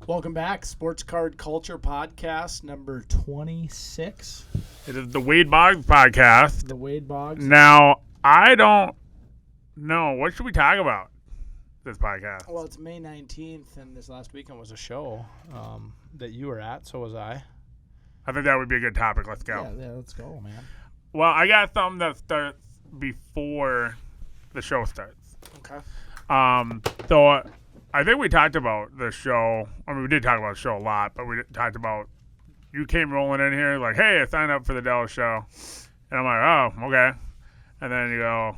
Welcome back, Sports Card Culture Podcast number 26. It is the Wade Boggs podcast. The Wade Boggs. Now, I don't know. What should we talk about this podcast? Well, it's May 19th, and this last weekend was a show that you were at, so was I. I think that would be a good topic. Let's go. Yeah, let's go, man. Well, I got something that starts before the show starts. Okay. So I think we talked about the show. I mean, we did talk about the show a lot, but we talked about you came rolling in here like, hey, I signed up for the Dallas show. And I'm like, oh, okay. And then you go,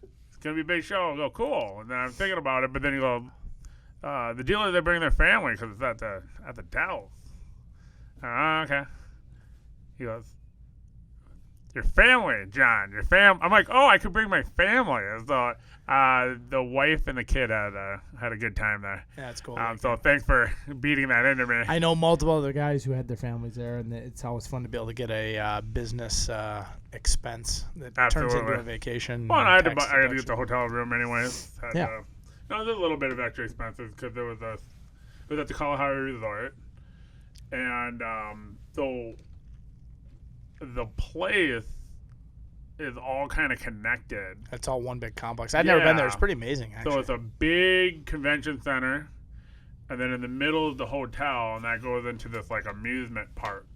it's going to be a big show. I go, cool. And then I'm thinking about it, but then you go, the dealers, they bring their family because it's at the Dallas. Okay. He goes, your family, John, your fam. I'm like, oh, I could bring my family. So the wife and the kid had a good time there. Yeah, that's cool. So thanks for beating that into me. I know multiple other guys who had their families there, and it's always fun to be able to get a business expense that turns into a vacation. Well, I had to get the hotel room anyways. Yeah. There's a little bit of extra expenses because it was at the Kalahari Resort, and so the place is all kind of connected. It's all one big complex. I've never been there. It's pretty amazing, actually. So it's a big convention center, and then in the middle is the hotel, and that goes into this like amusement park.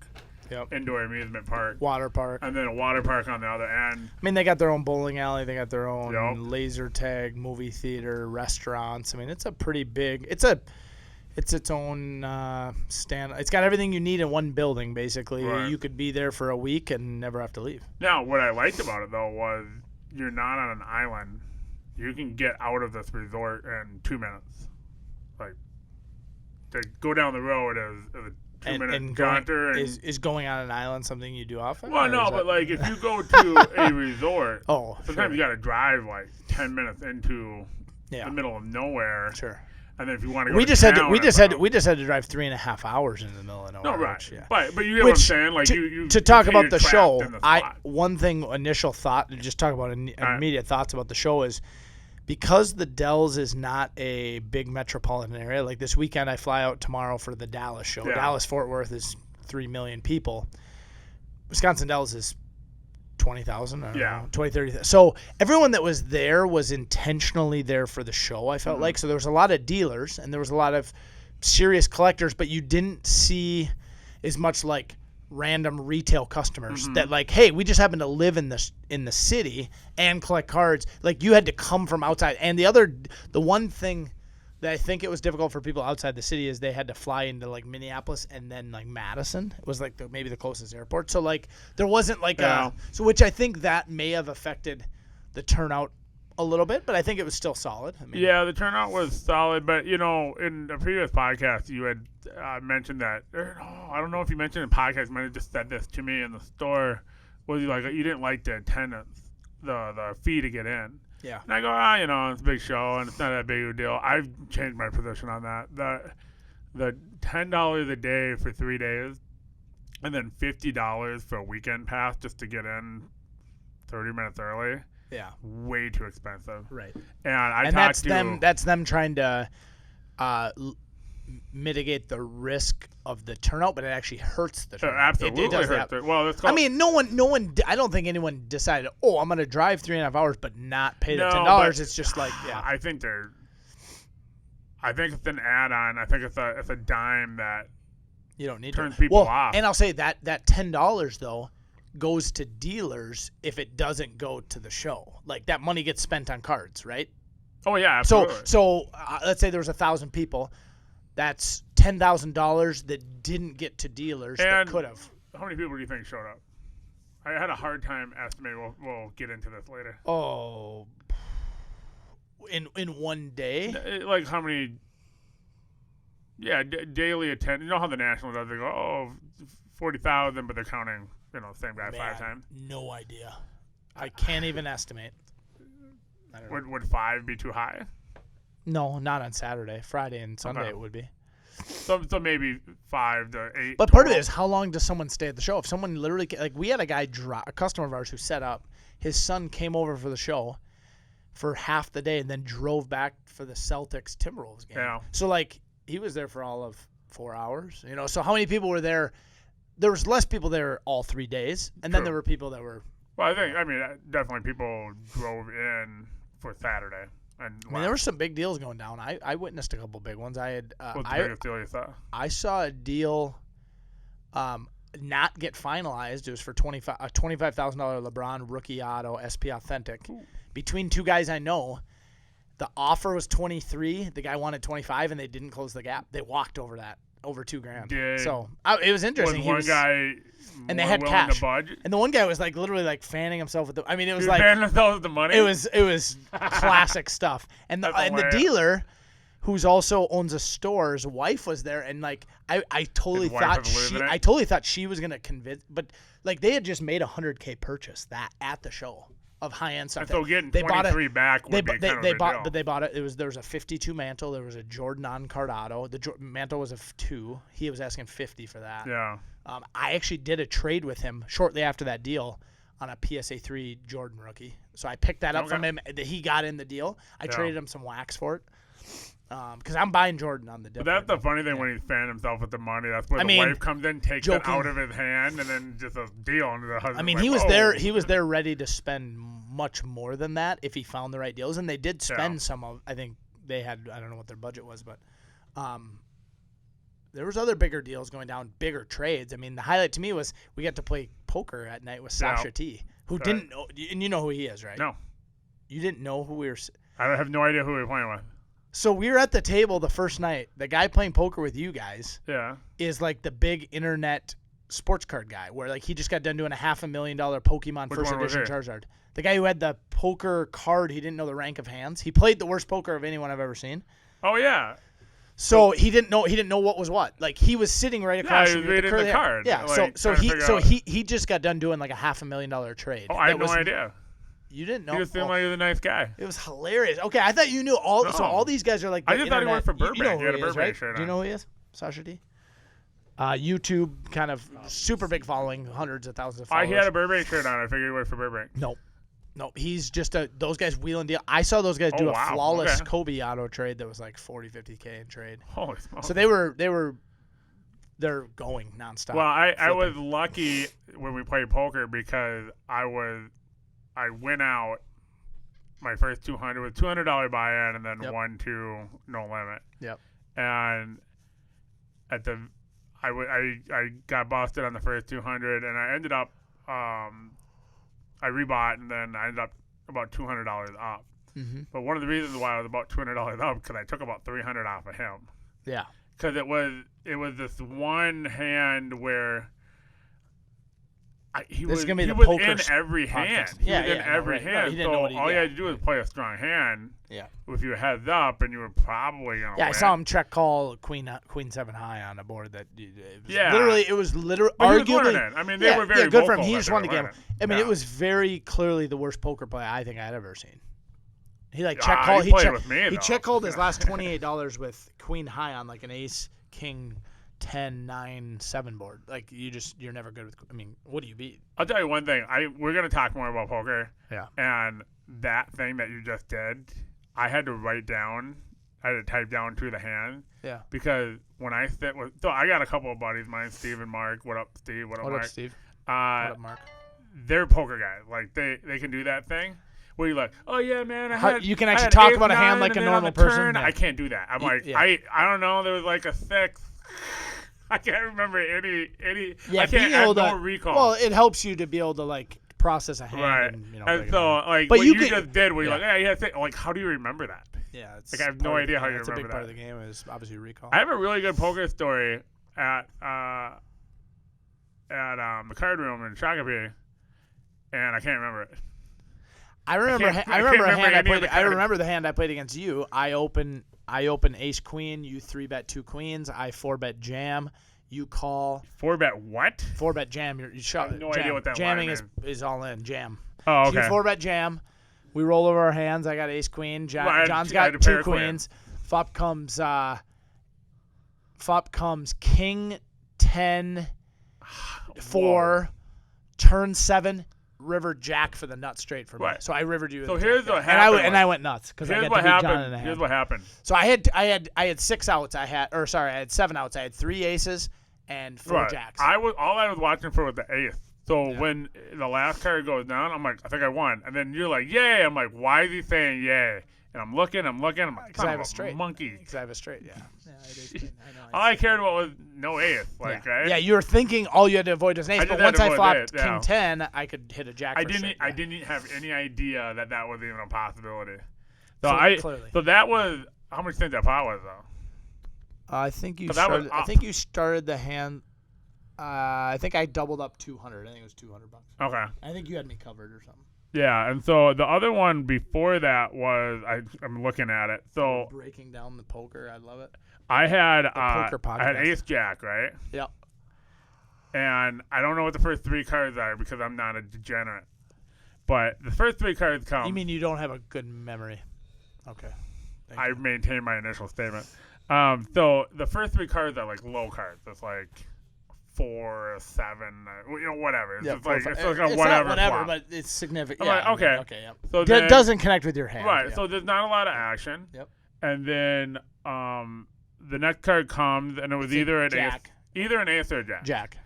Yep. Indoor amusement park. Water park. And then a water park on the other end. I mean, they got their own bowling alley. They got their own Yep. laser tag, movie theater, restaurants. I mean, it's a pretty big. It's its own stand. It's got everything you need in one building, basically. Right. You could be there for a week and never have to leave. Now, what I liked about it, though, was you're not on an island. You can get out of this resort in 2 minutes. Like, to go down the road is a 2-minute jaunter. Is going on an island something you do often? Well, no, but like if you go to a resort, sometimes you got to drive like 10 minutes into the middle of nowhere. Sure. And then if you want to go, we just had to drive 3.5 hours into the middle of nowhere. No, right. Which, yeah. But you get what I'm saying. Like to talk about the show, initial thought to just talk about immediate thoughts about the show is because the Dells is not a big metropolitan area. Like this weekend, I fly out tomorrow for the Dallas show. Yeah. Dallas Fort Worth is 3 million people. Wisconsin Dells is 20,000, 20, 30. So everyone that was there was intentionally there for the show, I felt like. So there was a lot of dealers and there was a lot of serious collectors, but you didn't see as much like random retail customers that like, hey, we just happen to live in the city and collect cards. Like you had to come from outside. And the one thing that I think it was difficult for people outside the city is they had to fly into like Minneapolis and then like Madison. It was like maybe the closest airport. So like there wasn't like which I think that may have affected the turnout a little bit, but I think it was still solid. I mean, the turnout was solid, but in a previous podcast you had mentioned that, I don't know if you mentioned in podcast, you might have just said this to me in the store, was like you didn't like the attendance, the fee to get in. Yeah. And I go, it's a big show and it's not that big of a deal. I've changed my position on that. The $10 a day for 3 days and then $50 for a weekend pass just to get in 30 minutes early. Yeah. Way too expensive. Right. And that's them trying to mitigate the risk of the turnout, but it actually hurts the turnout. Absolutely. It does that. Well, it's called, I mean, no one. I don't think anyone decided, I'm going to drive 3.5 hours, but not pay the $10. It's just like, I think it's an add-on. I think it's a dime that you don't need turns people off. And I'll say that $10 though goes to dealers if it doesn't go to the show. Like that money gets spent on cards, right? Oh yeah, absolutely. So let's say there was 1,000 people. That's $10,000 that didn't get to dealers that could have. How many people do you think showed up? I had a hard time estimating. We'll get into this later. Oh, in one day? Like how many? Yeah, daily attend. You know how the National does? They go, 40,000, but they're counting, same guy 5 times. No idea. I can't even estimate. I don't know. Would 5 be too high? No, not on Saturday. Friday and Sunday it would be. So maybe 5 to 8. But part of it is how long does someone stay at the show? If someone literally, like we had a guy, a customer of ours who set up, his son came over for the show for half the day and then drove back for the Celtics Timberwolves game. Yeah. So like he was there for all of 4 hours. So how many people were there? There was less people there all 3 days, and then there were people that were. Well, definitely people drove in for Saturday. There were some big deals going down. I witnessed a couple big ones. What's the biggest deal you saw? I saw a deal not get finalized. It was for a $25,000 LeBron rookie auto SP Authentic. Ooh. Between two guys I know. The offer was 23. The guy wanted 25, and they didn't close the gap. They walked over that. Over $2,000. So it was interesting. Was one guy and they had cash. To budge? And the one guy was literally fanning himself with the. I mean, it was fanning himself with the money. It was classic stuff. And the dealer, who's also owns a store, his wife was there, and I totally thought she was gonna convince, but they had just made a $100K purchase at the show. Of high-end stuff. So getting 23 back would be kind of a deal. But they bought it. There was a 52 mantle. There was a Jordan on-card auto. The mantle was a 2. He was asking 50 for that. Yeah. I actually did a trade with him shortly after that deal on a PSA 3 Jordan rookie. So I picked that up from him. He got in the deal. I traded him some wax for it. Because I'm buying Jordan on the dip. But that's the funny thing when he's fanning himself with the money. That's where the wife comes in, takes it out of his hand, and then just a deal. And the husband. He was there. He was there ready to spend much more than that if he found the right deals, and they did spend some of. I think they had. I don't know what their budget was, but there was other bigger deals going down, bigger trades. The highlight to me was we got to play poker at night with Sasha T, who didn't know, and you know who he is, right? No, you didn't know who we were. I have no idea who we were playing with. So we were at the table the first night. The guy playing poker with you guys is the big internet sports card guy where he just got done doing a $500,000 Pokemon First Edition Charizard. The guy who had the poker card, he didn't know the rank of hands. He played the worst poker of anyone I've ever seen. Oh yeah. So he didn't know what was what. He was sitting right across from you. The card. Yeah. He just got done doing a $500,000 trade. Oh, I had no idea. You didn't know. He just seemed like he was a nice guy. It was hilarious. Okay, I thought you knew all. No. So all these guys are I just thought he worked for Burbank. You know who he had a he is, Burbank right? Do you know who he is? Sasha D. YouTube kind of super big following, hundreds of thousands of followers. He had a Burbank shirt on. I figured he worked for Burbank. Nope. He's just those guys wheeling deal. I saw those guys do a flawless Kobe auto trade that was 40, 50K in trade. Holy smokes. So they're going nonstop. Well, I was lucky when we played poker because I went out my first 200 with $200 buy-in and then 1-2 no limit. Yep. And I got busted on the first 200 and I ended up I rebought and then I ended up about $200 up. Mm-hmm. But one of the reasons why I was about $200 up because I took about $300 off of him. Yeah. Because it was this one hand where. He was in every hand. He was in every hand. So all you had to do was play a strong hand. Yeah. With your heads up, and you were probably gonna win. Yeah, I saw him check call Queen 7 high on a board that. It was literally arguably. They were very good for him. He just won the game. It was very clearly the worst poker play I think I'd ever seen. He check called. He check called his last $28 with Queen high on an ace king. 10, 9, 7 board. You're never good with. What do you beat? I'll tell you one thing. We're gonna talk more about poker. Yeah. And that thing that you just did, I had to write down. I had to type down to the hand. Yeah. Because when I sit with, I got a couple of buddies, mine, Steve and Mark. What up, Steve? What up, Mark? What up, Steve? What up, Mark? They're poker guys. They can do that thing. Where you're like, oh yeah, man, you can actually talk about a hand like a normal person. I can't do that. I'm I don't know. There was a 6. I can't remember any. Yeah, I can't have no recall. Well, it helps you to be able to process a hand. Right. And so but what you just did, where you're how do you remember that? Yeah, it's I have no idea how you remember that. It's a big part of the game is obviously recall. I have a really good poker story at the card room in Shakopee, and I can't remember it. I remember the hand I played against you. I open ace queen, you 3-bet 2 queens, I 4-bet jam, you call. 4-bet what? 4-bet jam. You shot. I have no idea what that jamming line is all in jam. Oh, okay. So you 4-bet jam. We roll over our hands. I got ace queen. John's got 2 queens. Flop comes king 10 4 turn 7 river Jack for the nut straight for me. Right. So I rivered you. So here's what happened. And I went nuts because I got to beat John in a hand. Here's what happened. So I had 6 outs. I had 7 outs. I had 3 aces and 4 jacks. I was watching for was the ace. So when the last card goes down, I'm like, I think I won. And then you're like, yay. I'm like, why is he saying yay? And I'm looking. I'm like, because I have a straight. Monkey. Because I have a straight, yeah. I know. All I cared about was no ace. Like, right? Yeah, you were thinking all you had to avoid was an ace. But once I flopped king 10, I could hit a jack. I didn't have any idea that was even a possibility. So clearly. So that was how much do you think that pot was though? I think you started the hand. I think I doubled up 200. I think it was $200. Okay. I think you had me covered or something. Yeah, and so the other one before that was I'm looking at it. So breaking down the poker, I love it. I had poker podcast. I had ace jack, right? Yep. And I don't know what the first 3 cards are because I'm not a degenerate. But the first 3 cards come. You mean you don't have a good memory? Okay. I maintain my initial statement. So the first 3 cards are like low cards. It's like 4, 7, whatever. It's just like it's like a whatever. Not whatever, flop. but it's significant. I'm like, okay. Okay. Yep. So it doesn't connect with your hand. Right. Yep. So there's not a lot of action. Yep. And then the next card comes, and it was either an ace or a jack. Jack.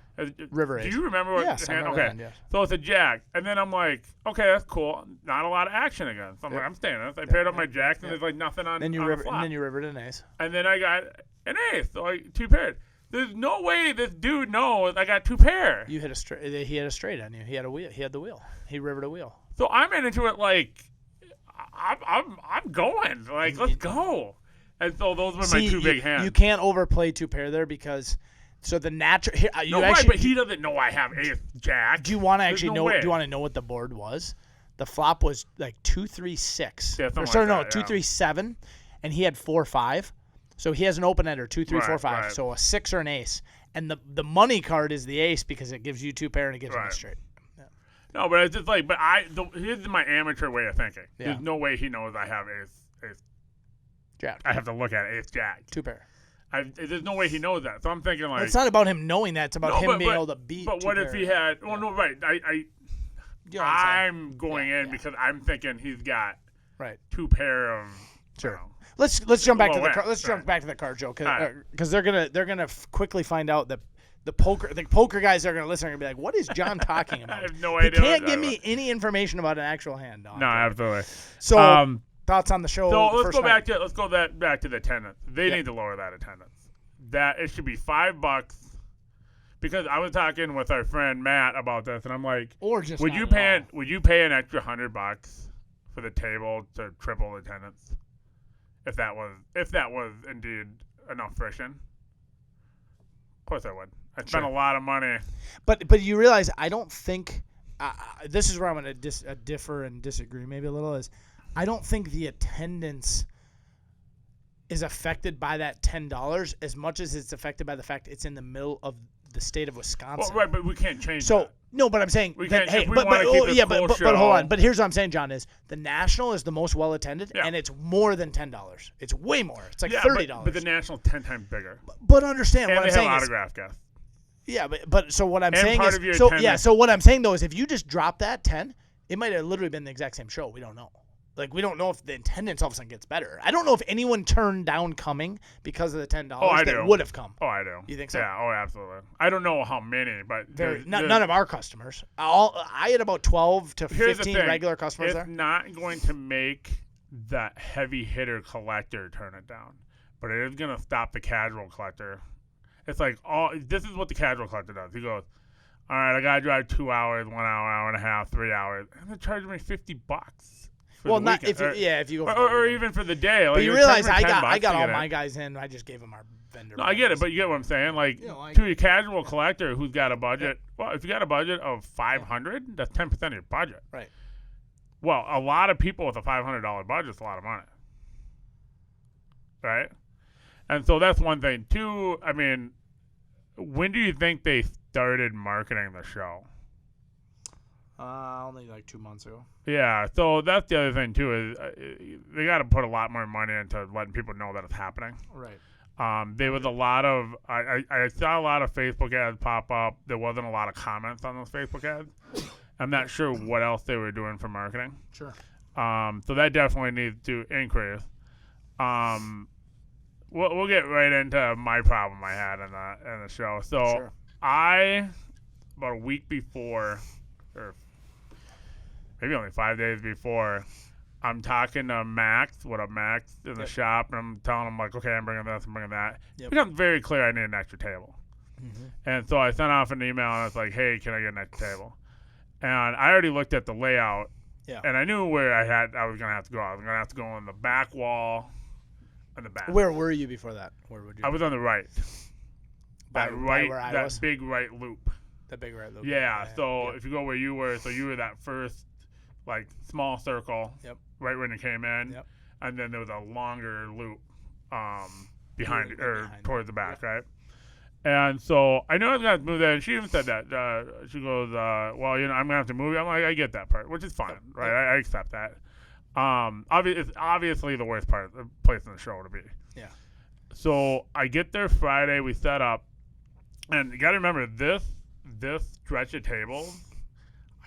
River ace. Do you remember what? Yes, I remember that, yes. So it's a jack, and then I'm like, okay, that's cool. Not a lot of action again. So I'm like, I'm staying in this. I paired up my jacks, and there's like nothing on. Then you rivered an ace. And then I got an ace, so like 2 paired. There's no way this dude knows I got 2 pair. You hit a straight. He had a straight on you. He had a wheel. He had the wheel. He rivered a wheel. So I'm into it like, I'm going. Like, let's go. And so those were my 2 big hands. You can't overplay 2 pair there because. So the natural. But he doesn't know I have ace jack. Do you want to actually know? Do you want to know what the board was? The flop was like 2-3-6. Yeah, 2-3-7, and he had 4-5. So he has an open ender 2-3-4-5. Right. So a 6 or an ace, and the money card is the ace because it gives you 2 pair and it gives him a straight. Yeah. No, but it's just like, here's my amateur way of thinking. Yeah. There's no way he knows I have ace jack. I have to look at ace jack. 2 pair. There's no way he knows that. So I'm thinking like. It's not about him knowing that. It's about him being able to beat. But what if he had? Well, no, right. I'm going in because I'm thinking he's got 2 pair of. Sure. Let's jump back to the card. Let's jump back to the card, Joe, because they're gonna quickly find out that the poker guys that are gonna listen are gonna be like, what is John talking about? I have no idea. He can't give me any information about an actual hand. No, absolutely. So. Thoughts on the show? So let's go back to the attendance. They need to lower that attendance. That it should be $5 because I was talking with our friend Matt about this, and I'm like, would you pay an extra $100 for the table to triple attendance if that was indeed enough friction? Of course I would. I spent a lot of money. But you realize I don't think this is where I'm going to differ and disagree maybe a little is. I don't think the attendance is affected by that $10 as much as it's affected by the fact it's in the middle of the state of Wisconsin. Well, right, but we can't change that. No, but I'm saying we can't. But hold on. But here's what I'm saying, John, is the National is the most well attended, and it's more than $10. It's way more. It's like $30. But the National's 10 times bigger. But understand what I'm saying have autograph guests. Yeah, but so what I'm saying is so what I'm saying though is if you just drop that 10, it might have literally been the exact same show. We don't know. Like, we don't know if the attendance all of a sudden gets better. I don't know if anyone turned down coming because of the $10 that would have come. Oh, I do. You think so? Yeah, absolutely. I don't know how many, but... none of our customers. I had about 12 to 15 regular customers there. It's not going to make the heavy hitter collector turn it down, but it is going to stop the casual collector. It's like, this is what the casual collector does. He goes, all right, I got to drive 2 hours, 1 hour, hour and a half, 3 hours. And they're charging me $50. Well, not weekend. If you go or even for the day. Like, but you realize I got all my guys in. I just gave them our vendor. No, I get it, but you get what I'm saying. Like to a casual collector who's got a budget. Well, if you got a budget of $500, that's 10% of your budget. Right. Well, a lot of people with a $500 budget is a lot of money. Right. And so that's one thing. Two, I mean, when do you think they started marketing the show? Only like 2 months ago. Yeah, so that's the other thing too is they got to put a lot more money into letting people know that it's happening. Right. There was a lot of I saw a lot of Facebook ads pop up. There wasn't a lot of comments on those Facebook ads, I'm not sure what else they were doing for marketing. Sure. So that definitely needs to increase. We'll get right into my problem I had in the show. So about a week before, or maybe only 5 days before, I'm talking to Max, in the shop, and I'm telling him, like, okay, I'm bringing this, I'm bringing that. It becomes very clear I need an extra table. Mm-hmm. And so I sent off an email, and I was like, hey, can I get an extra table? And I already looked at the layout, and I knew where I was going to have to go. I was going to have to go on the back wall in the back. Where were you before that? Where would you? I was on the right. By where I was? That big right loop. The big right loop. Yeah, so if you go where you were, so you were that first, like, small circle, right when you came in, and then there was a longer loop behind towards the back, right? And so I knew I was going to have to move there, and she even said that. She goes, well, you know, I'm going to have to move you. I'm like, I get that part, which is fine, right? I accept that. It's obviously the worst part, the place in the show to be. Yeah. So I get there Friday, we set up, and you got to remember, this stretch of tables,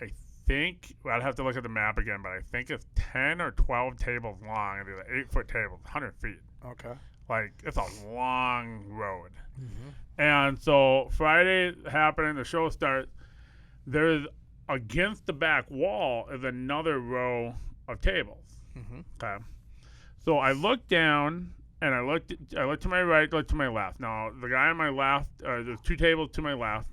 I think, I'd have to look at the map again, but I think it's 10 or 12 tables long, and they're 8-foot tables, 100 feet. Okay. Like, it's a long road. Mm-hmm. And so Friday happening, the show starts, there's against the back wall is another row of tables. Mm-hmm. Okay. So I looked down, and I looked to my right, looked to my left. Now, the guy on my left, there's 2 tables to my left.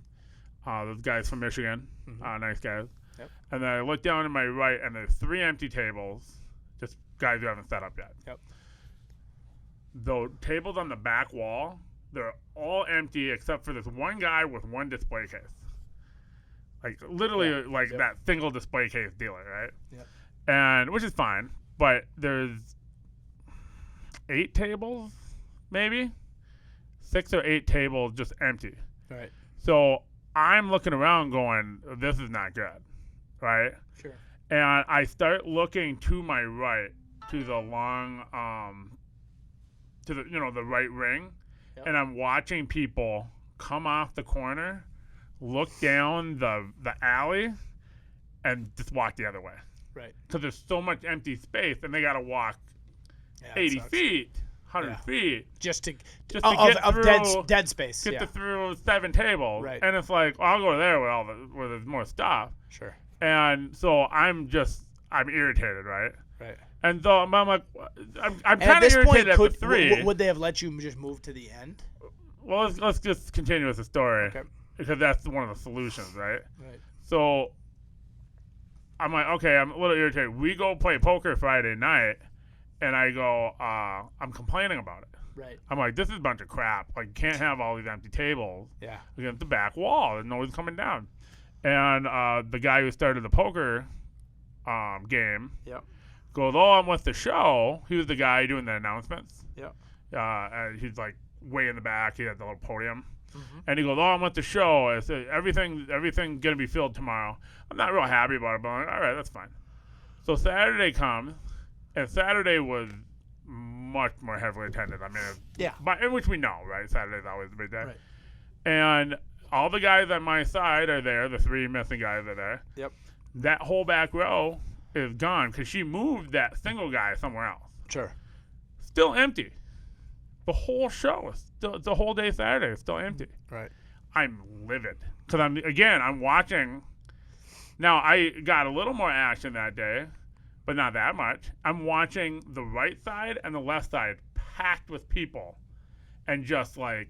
Those guys from Michigan, nice guys. Yep. And then I looked down to my right, and there's 3 empty tables, just guys who haven't set up yet. Yep. The tables on the back wall, they're all empty except for this one guy with 1 display case. Like, literally, that single display case dealer, right? Yep. And, which is fine, but there's 8 tables, maybe? 6 or 8 tables just empty. Right. So I'm looking around going, this is not good, right? Sure. And I start looking to my right, to the long, the right ring, and I'm watching people come off the corner, look down the alley, and just walk the other way. Right. Because there's so much empty space, and they got to walk 80 feet, 100 feet. Just to get through dead space. Get through 7 tables. Right. And it's like, I'll go there where there's more stuff. Sure. And so I'm irritated, right? Right. And so I'm like, I'm kind of irritated at the 3. Would they have let you just move to the end? Well, let's just continue with the story. Okay. Because that's one of the solutions, right? Right. So I'm like, okay, I'm a little irritated. We go play poker Friday night, and I go, I'm complaining about it. Right. I'm like, this is a bunch of crap. Like, you can't have all these empty tables against the back wall. And nobody's coming down. And the guy who started the poker game goes, oh, I'm with the show. He was the guy doing the announcements. Yeah. And he's like way in the back. He had the little podium. Mm-hmm. And he goes, oh, I'm with the show. I said, everything going to be filled tomorrow. I'm not real happy about it, but I'm like, all right, that's fine. So Saturday comes, and Saturday was much more heavily attended. I mean, in which we know, right? Saturday's always the big day. Right. And all the guys on my side are there. The 3 missing guys are there. Yep. That whole back row is gone because she moved that single guy somewhere else. Sure. Still empty. The whole show is still, the whole day Saturday is still empty. Right. I'm livid because I'm watching. Now I got a little more action that day, but not that much. I'm watching the right side and the left side packed with people, and just like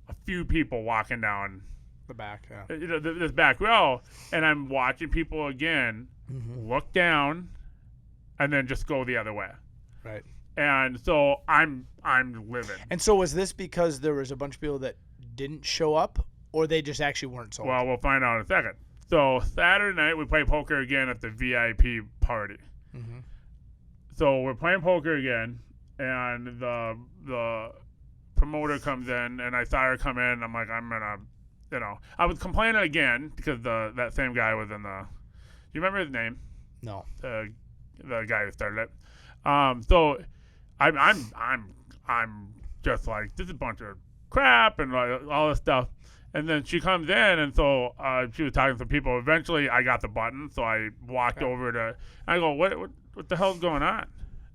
a few people walking down the back. Yeah. This back row, and I'm watching people again look down, and then just go the other way. Right. And so I'm livid. And so was this because there was a bunch of people that didn't show up, or they just actually weren't sold? Well, we'll find out in a second. So Saturday night we play poker again at the VIP party. Mm-hmm. So we're playing poker again, and the promoter comes in, and I saw her come in. I'm like, I'm gonna, I was complaining again because that same guy was in the. Do you remember his name? No. The guy who started it. So I'm just like, this is a bunch of crap and all this stuff. And then she comes in, and so she was talking to some people. Eventually, I got the button, so I walked over to. I go, what the hell's going on?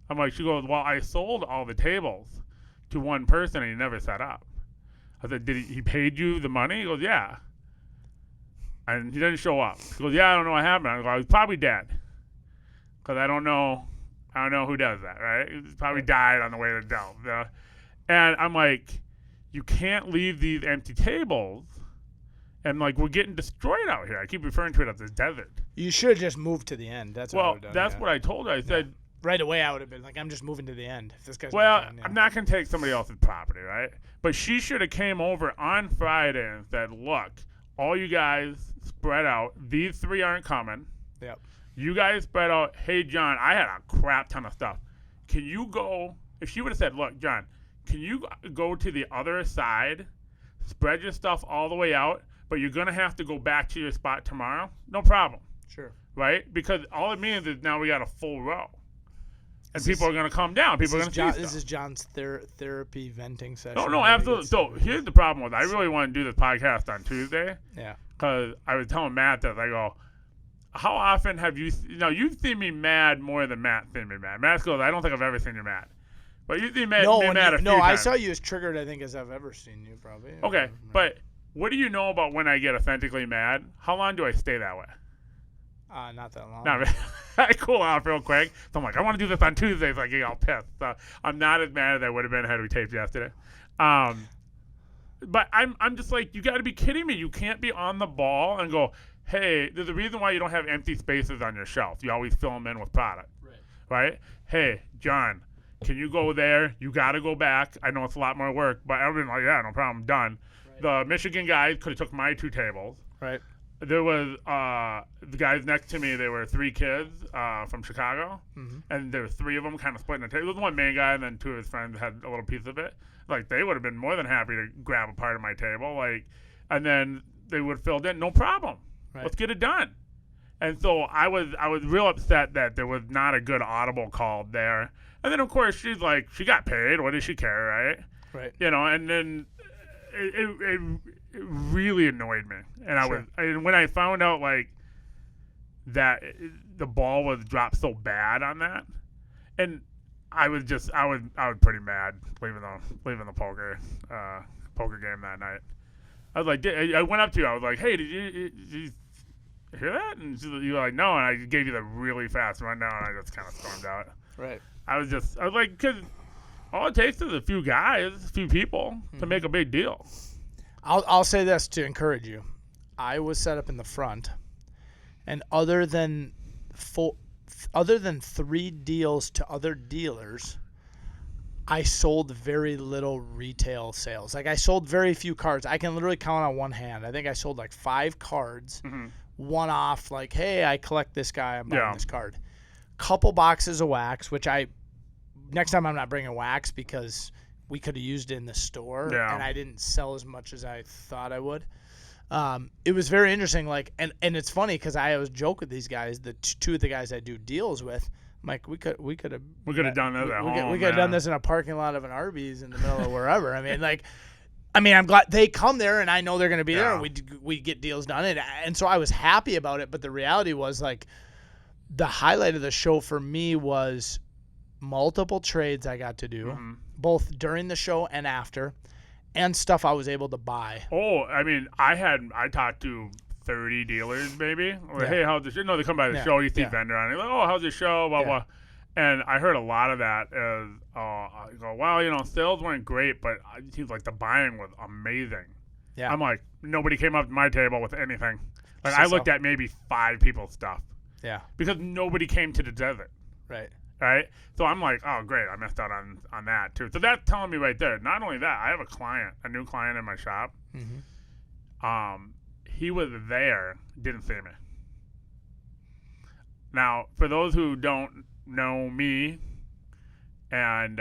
I'm like, she goes, well, I sold all the tables to one person, and he never set up. I said, did he paid you the money? He goes, yeah. And he didn't show up. He goes, yeah, I don't know what happened. I go, he's probably dead. Because I don't know who does that, right? He probably died on the way to Delft. And I'm like, you can't leave these empty tables. And, like, we're getting destroyed out here. I keep referring to it as a desert. You should have just moved to the end. That's what I would have done. That's what I told her. I said, right away, I would have been like, I'm just moving to the end. If this guy's I'm not going to take somebody else's property, right? But she should have came over on Friday and said, look, all you guys spread out. These 3 aren't coming. Yep. You guys spread out. Hey, John, I had a crap ton of stuff. Can you go? If she would have said, look, John, can you go to the other side, spread your stuff all the way out, but you're going to have to go back to your spot tomorrow? No problem. Sure. Right? Because all it means is now we got a full row. And people are going to come down. People are going to see stuff. This is John's therapy venting session. No, absolutely. So here's the problem with it. I really want to do this podcast on Tuesday. Yeah. Because I was telling Matt this. I go, how often have you, you've seen me mad more than Matt seen me mad. Matt goes, I don't think I've ever seen you mad. But you've seen me mad a few times. No, I saw you as triggered, I think, as I've ever seen you, probably. Okay, but what do you know about when I get authentically mad? How long do I stay that way? Not that long. I cool off real quick. So I'm like, I want to do this on Tuesdays. Like, I get all pissed. So I'm not as mad as I would have been had we taped yesterday. But I'm just like, you got to be kidding me. You can't be on the ball and go, hey, there's a reason why you don't have empty spaces on your shelf. You always fill them in with product. Right? Hey, John, can you go there? You got to go back. I know it's a lot more work, but I've been like, yeah, no problem, done. Right. The Michigan guys could have took my 2 tables. Right. There was the guys next to me. There were 3 kids from Chicago, and there were 3 of them kind of splitting the table. There was one main guy, and then 2 of his friends had a little piece of it. Like, they would have been more than happy to grab a part of my table, like, and then they would have filled in, no problem. Right. Let's get it done. And so I was real upset that there was not a good audible called there. And then of course she's like, she got paid. What does she care, right? Right. And then it really annoyed me. And and when I found out like that the ball was dropped so bad on that, and I was pretty mad leaving the poker game that night. I was like, I went up to you. I was like, hey, did you hear that? And you were like, no. And I gave you the really fast rundown. And I just kind of stormed out. Right. I was like, because all it takes is a few guys, a few people to make a big deal. I'll say this to encourage you. I was set up in the front, and other than 3 deals to other dealers, I sold very little retail sales. Like, I sold very few cards. I can literally count on one hand. I think I sold like 5 cards, one off, like, hey, I collect this guy, I'm buying this card. Couple boxes of wax, which next time I'm not bringing wax because we could have used it in the store, and I didn't sell as much as I thought I would. It was very interesting, like, and it's funny because I always joke with these guys, the 2 of the guys I do deals with. I'm like, we could have done this at home. We could have done this in a parking lot of an Arby's in the middle of wherever. I'm glad they come there, and I know they're going to be there, and we get deals done, and so I was happy about it. But the reality was, like, the highlight of the show for me was multiple trades I got to do, both during the show and after, and stuff I was able to buy. Oh, I talked to 30 dealers maybe. Like, hey, how's the show? No, they come by the show, you see vendor on it. Like, oh, how's the show? Blah, blah. And I heard a lot of that as, I go, wow, sales weren't great, but it seems like the buying was amazing. Yeah. I'm like, nobody came up to my table with anything. Like, I looked at maybe 5 people's stuff. Yeah. Because nobody came to the desert. Right? So I'm like, oh, great, I missed out on that, too. So that's telling me right there. Not only that, I have a new client in my shop. He was there, didn't see me. Now, for those who don't know me and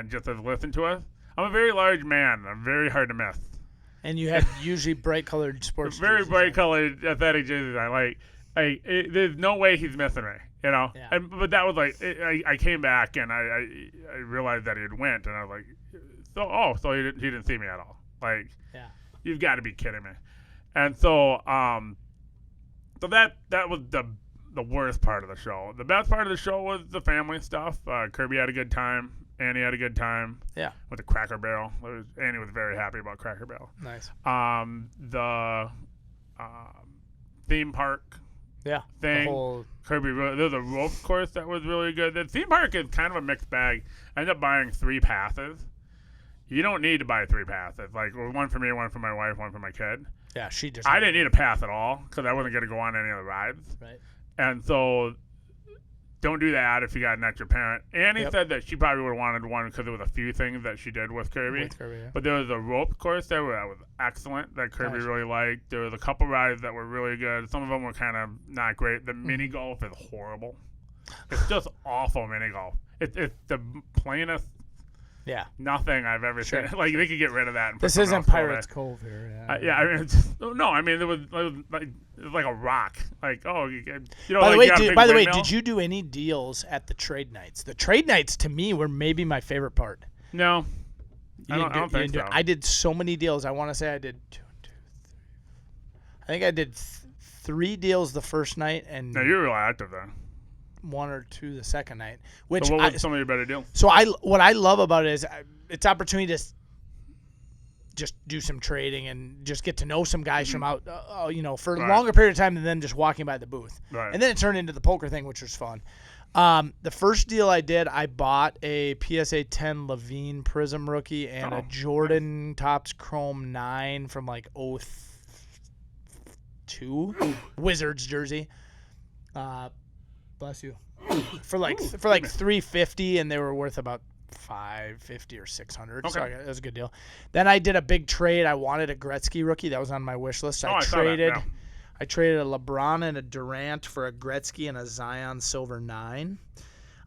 just have listened to us, I'm a very large man. I'm very hard to miss. And you have usually bright-colored sports very jerseys. Very bright-colored athletic jerseys. There's no way he's missing me, Yeah. But that was like, I came back and I realized that he had went, and I was like, so he didn't see me at all. Like, You've got to be kidding me. And so, so that was the worst part of the show. The best part of the show was the family stuff. Kirby had a good time. Annie had a good time. Yeah. With the Cracker Barrel. Annie was very happy about Cracker Barrel. Nice. The theme park. Yeah. Thing. The whole... Kirby, there's a rope course that was really good. The theme park is kind of a mixed bag. I ended up buying 3 passes. You don't need to buy 3 passes. Like, one for me, one for my wife, one for my kid. Yeah, she just... I didn't need a pass at all because I wasn't going to go on any of the rides. Right. And so, don't do that if you got an extra parent. Annie said that she probably would have wanted one because there was a few things that she did with Kirby. Yeah. But there was a rope course there that was excellent that Kirby really liked. There was a couple rides that were really good. Some of them were kind of not great. The mini golf is horrible. It's just awful mini golf. It's the plainest nothing I've ever seen. Like, they could get rid of that. And this isn't Pirates Cove here. Yeah, I mean, no, I mean, it was like a rock. Like, oh, you know. By the way, did you do any deals at the trade nights? The trade nights to me were maybe my favorite part. No, I don't think so. I did so many deals. I want to say I did 2, 3. I think I did 3 deals the first night, and no, you were really active then. 1 or 2 the second night. Which so what was some of your better deals? So what I love about it is it's opportunity to just do some trading and just get to know some guys from out, for a longer period of time than them just walking by the booth. Right. And then it turned into the poker thing, which was fun. The first deal I did, I bought a PSA 10 Levine Prism rookie and a Jordan Topps Chrome 9 from like 02 Wizards jersey. Bless you. For like $350, and they were worth about $550 or $600. Okay. So it was a good deal. Then I did a big trade. I wanted a Gretzky rookie that was on my wish list. I traded a LeBron and a Durant for a Gretzky and a Zion Silver 9.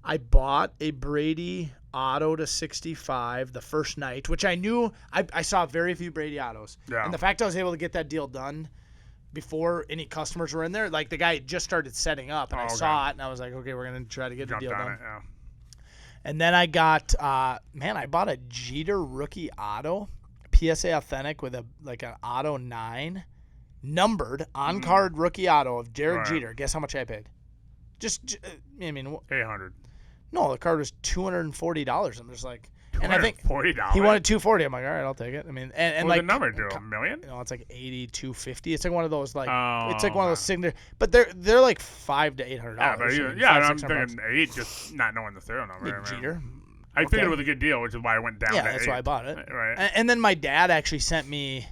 I bought a Brady auto to 65 the first night, which I knew I saw very few Brady autos. Yeah. And the fact I was able to get that deal done before any customers were in there, like the guy just started setting up, and I saw it, and I was like, okay, we're going to try to get the deal done. And then I got, I bought a Jeter rookie auto, PSA Authentic with an auto 9, numbered on-card rookie auto of Derek Jeter. Guess how much I paid? $800. No, the card was $240. I'm just like, and I think $40. He wanted $240. I'm like, all right, I'll take it. I mean, and what like the number do $1 million? It's like $80-$250. It's like one of those it's like one of those signature, but they're like $500 to $800. I'm thinking $8, just not knowing the serial number. Jeter. I figured it was a good deal, which is why I went down. Yeah, to that's 8. why I bought it. Right. And then my dad actually sent me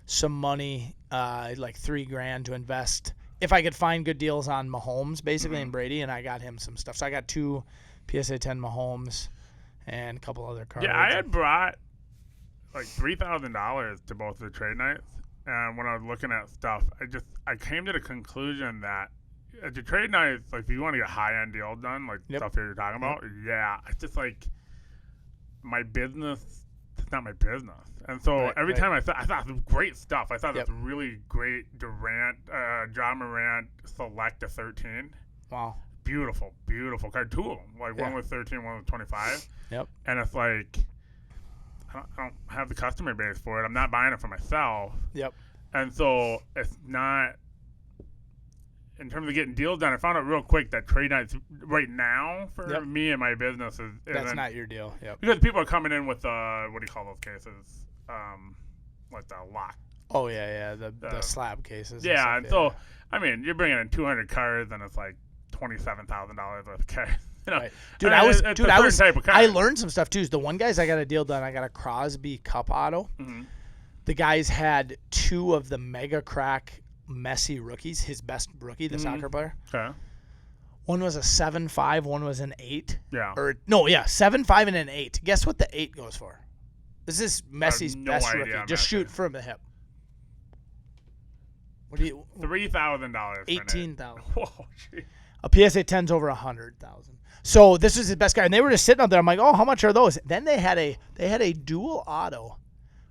some money, like $3,000 to invest if I could find good deals on Mahomes, basically, and Brady, and I got him some stuff. So I got 2 PSA 10 Mahomes and a couple other cards. Yeah, I had brought like $3,000 to both of the trade nights, and when I was looking at stuff, I came to the conclusion that at the trade nights, like if you want to get high-end deals done, like stuff that you're talking about, it's just like my business. It's not my business, and so every time I thought it was great stuff. I thought it was really great Durant, John Morant Select to 13. Wow. Beautiful card. 2 of them. Like one was 13, one was 25. Yep. And it's like, I don't have the customer base for it. I'm not buying it for myself. Yep. And so it's not, in terms of getting deals done, I found out real quick that trade nights right now for me and my business that's not your deal. Yep. Because people are coming in with, what do you call those cases? Like the lock. Oh, yeah. The slab cases. Yeah. And so, I mean, you're bringing in 200 cards and it's like $27,000 worth of cards. Right. Dude, I learned some stuff too. The one guys I got a deal done. I got a Crosby Cup auto. Mm-hmm. The guys had 2 of the Mega Crack Messi rookies. His best rookie, the soccer player. Okay. One was a 7.5. One was an 8. Yeah. 7.5 and an 8. Guess what the 8 goes for? This is Messi's best rookie. Just shoot from the hip. What do you? $3,000. $18,000. Whoa, gee. A PSA 10's over 100,000. So this was his best guy, and they were just sitting up there. I'm like, oh, how much are those? Then they had a dual auto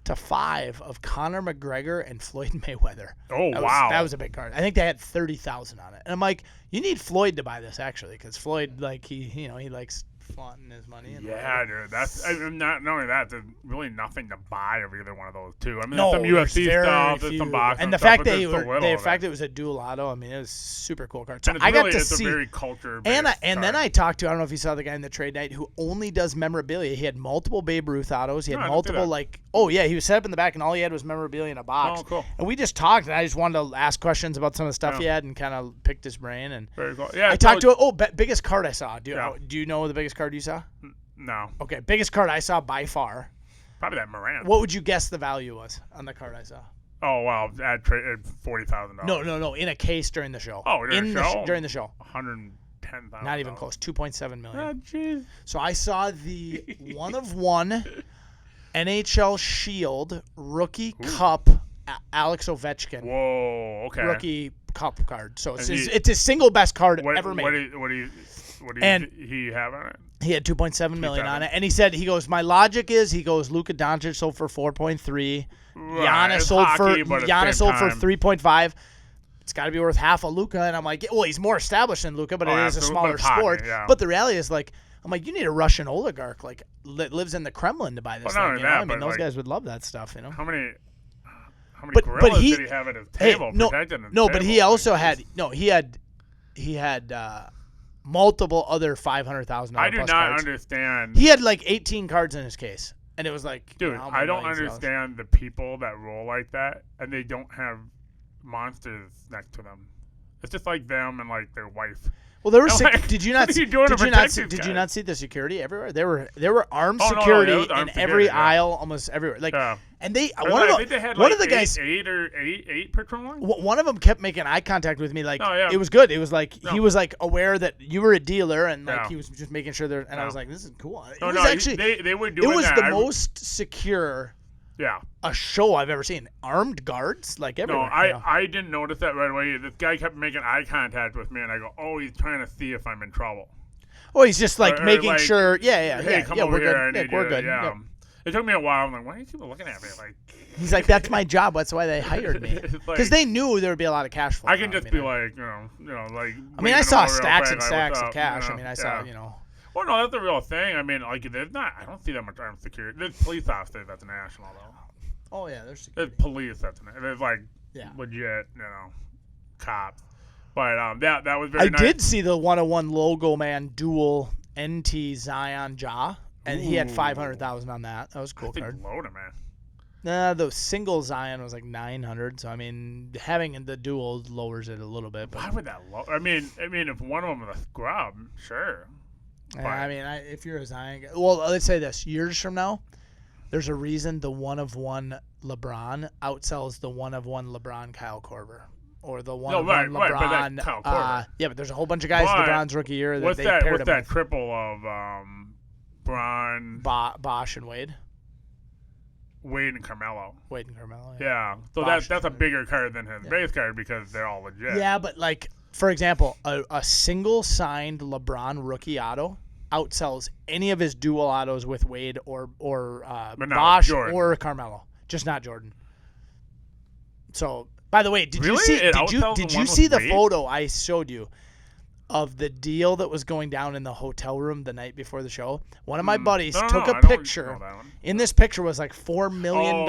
to 5 of Conor McGregor and Floyd Mayweather. Oh, wow. That was a big card. I think they had 30,000 on it. And I'm like, you need Floyd to buy this, actually, because Floyd, like, he likes flaunting his money. And Yeah, dude. That's not only that. There's really nothing to buy of either one of those two. I mean, No, there's some UFC there's stuff, very there's some few. boxing And the stuff, fact but that there's so little it was a dual auto, I mean, it was super cool card. So and it's I got really, to it's see. a very culture. And then I talked to, I don't know if you saw the guy in the trade night who only does memorabilia. He had multiple Babe Ruth autos. He had multiple he was set up in the back and all he had was memorabilia in a box. Oh, cool. And we just talked and I just wanted to ask questions about some of the stuff he had and kind of picked his brain. And very cool. Yeah, I talked to biggest card I saw. Do you know the biggest card you saw? No. Okay, biggest card I saw by far. Probably that Moran. What would you guess the value was on the card I saw? Oh, wow. At $40,000. No. In a case during the show. Oh, during the show. $110,000. Not even close. 2.7 million. Oh, jeez. So I saw the 1/1 NHL Shield Rookie Cup Alex Ovechkin. Whoa, okay. Rookie Cup card. So it's his single best card ever made. What do he have on it? He had 2.7 million on it, and he goes, my logic is, Luka Doncic sold for 4.3, Giannis sold for 3.5. It's got to be worth half of Luka, and I'm like, well, he's more established than Luka, but it is a smaller sport. Yeah. But the reality is, like, I'm like, you need a Russian oligarch like that lives in the Kremlin to buy this thing. I mean, those guys would love that stuff, How many gorillas did he have at his table protecting his table? But he also had he had multiple other $500,000. I do plus not cards. understand. He had like 18 cards in his case, and it was like, dude, I don't understand the people that roll like that, and they don't have monsters next to them. It's just like them and like their wife. Well, there was. Did you not? Did you not see the security everywhere? There were armed security in every aisle, almost everywhere. Like, and they one of the guys, eight patrolling. One of them kept making eye contact with me. Like, it was good. It was like he was like aware that you were a dealer, and like he was just making sure there. And I was like, this is cool. It was actually they were doing. It was the most secure. Yeah. A show I've ever seen. Armed guards, like everywhere. No, I didn't notice that right away. This guy kept making eye contact with me, and I go, oh, he's trying to see if I'm in trouble. Oh, he's just like making like, sure. Hey, come over here. We're good. Yeah. It took me a while. I'm like, why are you people looking at me? Like, he's like, that's my job. That's why they hired me. Because they knew there would be a lot of cash flow. I can just be like, like. I mean, I saw stacks and stacks of cash. I mean, I saw, Well, no, that's the real thing. I mean, like, there's not. I don't see that much armed security. There's police officers that's national though. Oh yeah, there's police. There's like legit, cops. But that was very nice. I did see the 101 logo man dual NT Zion Ja, and he had 500,000 on that. That was a cool card. Load him, man. The single Zion was like 900. So I mean, having the dual lowers it a little bit. But why would that low? I mean, if one of them was a scrub, sure. I mean, if you're a Zion guy, well, let's say this: years from now. There's a reason the 1/1 LeBron outsells the 1/1 LeBron Kyle Korver, or the 1/1 LeBron. Right, but Kyle Korver. But there's a whole bunch of guys LeBron's rookie year that they paired him with. Triple of Bron, Bosch and Wade? Wade and Carmelo. Yeah. So that's a bigger card than his base card because they're all legit. Yeah, but like for example, a single signed LeBron rookie auto outsells any of his dual autos with Wade or Bosch or Carmelo, just not Jordan. So, by the way, did you see the photo I showed you of the deal that was going down in the hotel room the night before the show? One of my buddies took a picture. In this picture was like $4 million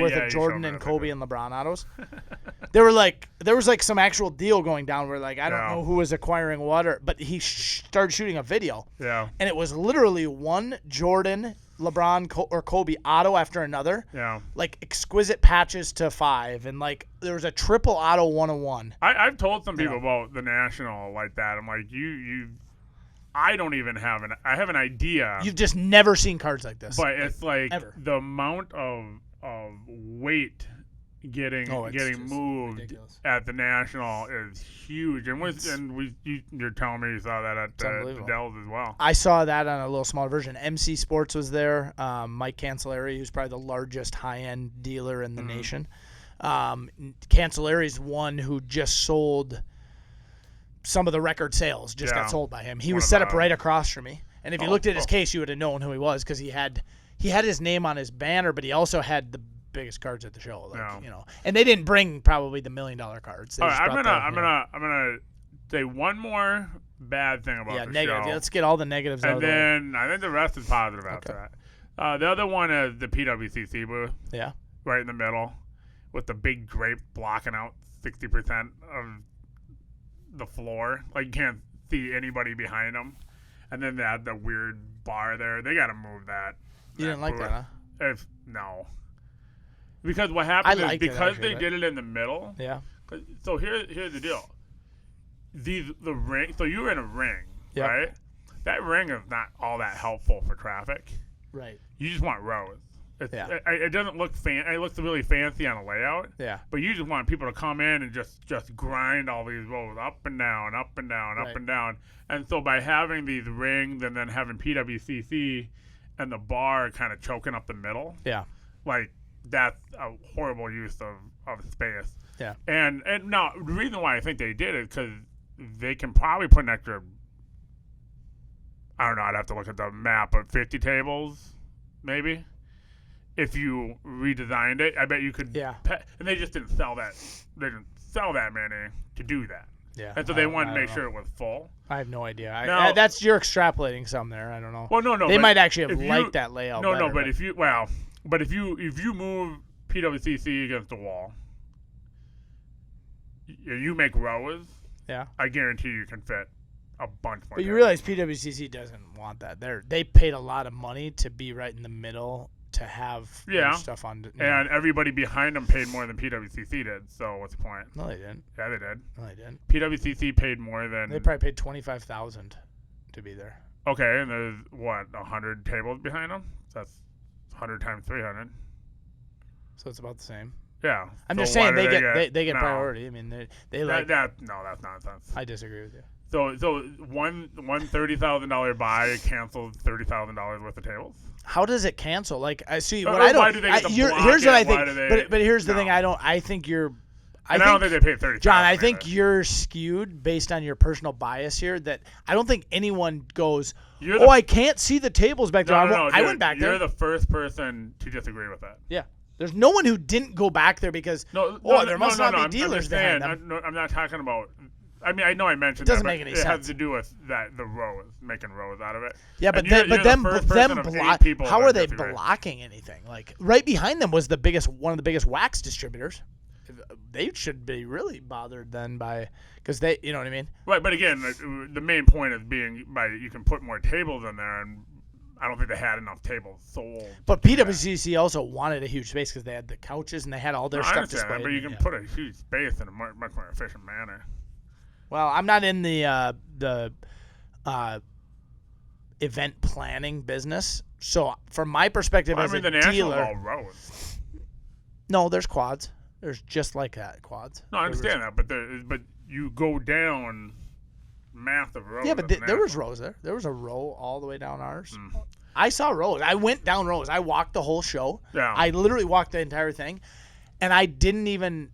worth of Jordan and Kobe and LeBron autos. There was like some actual deal going down where like I don't know who was acquiring what, but he started shooting a video. Yeah. And it was literally one Jordan, LeBron or Kobe auto after another. Yeah. Like exquisite patches to 5, and like there was a triple auto 1/1. I've told some people about the National like that. I'm like, I don't even have I have an idea. You've just never seen cards like this. But it's like the amount of weight getting moved ridiculous. At the National is huge, and you're telling me you saw that at the Dells as well. I saw that on a little smaller version. MC Sports was there. Mike Cancelleri, who's probably the largest high-end dealer in the nation. Cancelleri's one who just sold some of the record sales. Got sold by him. He was set up right across from me, and if you looked at his case, you would have known who he was because he had his name on his banner, but he also had the biggest cards at the show, and they didn't bring probably the $1 million cards. All right, I'm gonna say one more bad thing about the negative. show. Yeah, let's get all the negatives out And of the way. then I think the rest is positive after that. The other one is the PWCC booth. Yeah. Right in the middle, with the big drape blocking out 60% of the floor. Like you can't see anybody behind them. And then they had the weird bar there. They got to move that. You didn't like booth. that, huh? No. Because what happened is because they did it in the middle. Yeah. So here's the deal. The ring. So you were in a ring, right? That ring is not all that helpful for traffic. Right. You just want rows. It doesn't look it looks really fancy on a layout. Yeah. But you just want people to come in and just grind all these rows up and down, up and down, up and down. And so by having these rings and then having PWCC and the bar kind of choking up the middle. Yeah. Like that's a horrible use of space. Yeah. And now the reason why I think they did it because they can probably put an extra. I don't know. I'd have to look at the map, but 50 tables, maybe. If you redesigned it, I bet you could. Yeah. And they just didn't sell that. They didn't sell that many to do that. Yeah. And so they wanted to make sure it was full. I have no idea. Now, that's you're extrapolating some there. I don't know. Well, no. They might actually have liked that layout. No, better, but if you move PWCC against the wall, you make rows. Yeah. I guarantee you can fit a bunch more. But you realize PWCC doesn't want that. They paid a lot of money to be right in the middle to have stuff on. And everybody behind them paid more than PWCC did. So what's the point? No, they didn't. Yeah, they did. No, they didn't. PWCC paid more than. They probably paid $25,000 to be there. Okay, and there's 100 tables behind them. So that's 100 times 300. So it's about the same. Yeah. I'm just saying they get priority. I mean they like that. No, that's nonsense. I disagree with you. So one $30,000 buy canceled $30,000 worth of tables. How does it cancel? Like I see what I don't. Why do they get here's what I think. But here's the thing. I think you're. I don't think they paid $30,000. John, I think you're skewed based on your personal bias here. That I don't think anyone goes. I can't see the tables back there. No, I went back there. You're the first person to disagree with that. Yeah. There's no one who didn't go back there because there must not be dealers behind them. I'm not talking about. I mean, I know I mentioned it doesn't that, make any it sense. has to do with the rows, making rows out of it. Yeah, but how are they blocking anything? Like right behind them was one of the biggest wax distributors. They should be really bothered then because they, you know what I mean? Right, but again, the main point is you can put more tables in there, and I don't think they had enough tables sold. But PWCC also wanted a huge space because they had the couches and they had all their stuff displayed. But you can put a huge space in a much more efficient manner. Well, I'm not in the event planning business, so from my perspective as a dealer, all rows. No, there's quads. There's just like that quads. No, I understand that, but you go down massive rows. Yeah, but there was rows there. There was a row all the way down ours. I saw rows. I went down rows. I walked the whole show. Yeah. I literally walked the entire thing, and I didn't even.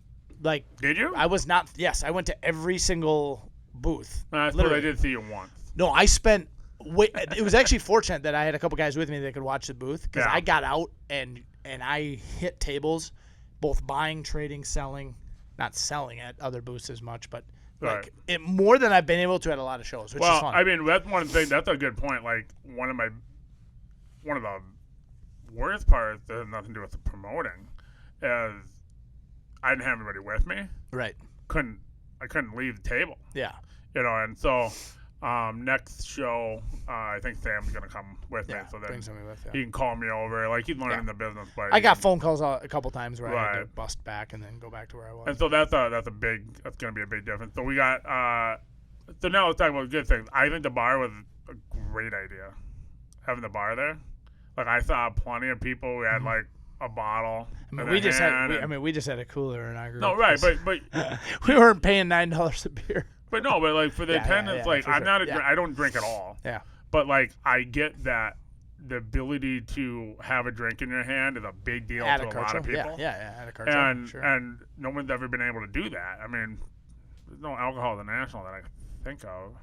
Did you? I was not. Yes, I went to every single booth. I suppose I did see you once. No, I spent. It was actually fortunate that I had a couple guys with me that could watch the booth because I got out and I hit tables, both buying, trading, selling, not selling at other booths as much, but it more than I've been able to at a lot of shows, which is fun. I mean, that's one thing. That's a good point. Like one of the worst parts that has nothing to do with the promoting is. I didn't have anybody with me. Right. I couldn't leave the table. Yeah. And so next show, I think Sam's gonna come with me, so then bring somebody with, he can call me over. Like he's learning the business, but I got phone calls a couple times where I had to bust back and then go back to where I was. And so that's gonna be a big difference. So we got so now let's talk about good things. I think the bar was a great idea, having the bar there. Like I saw plenty of people who had like a bottle. We just had a cooler in our group. No, right, but we weren't paying $9 a beer. But no, but like for the attendance, I'm not I don't drink at all. Yeah. But like I get that the ability to have a drink in your hand is a big deal to a lot of people. Yeah, at a car show. And no one's ever been able to do that. I mean, there's no alcohol at the National that I can think of.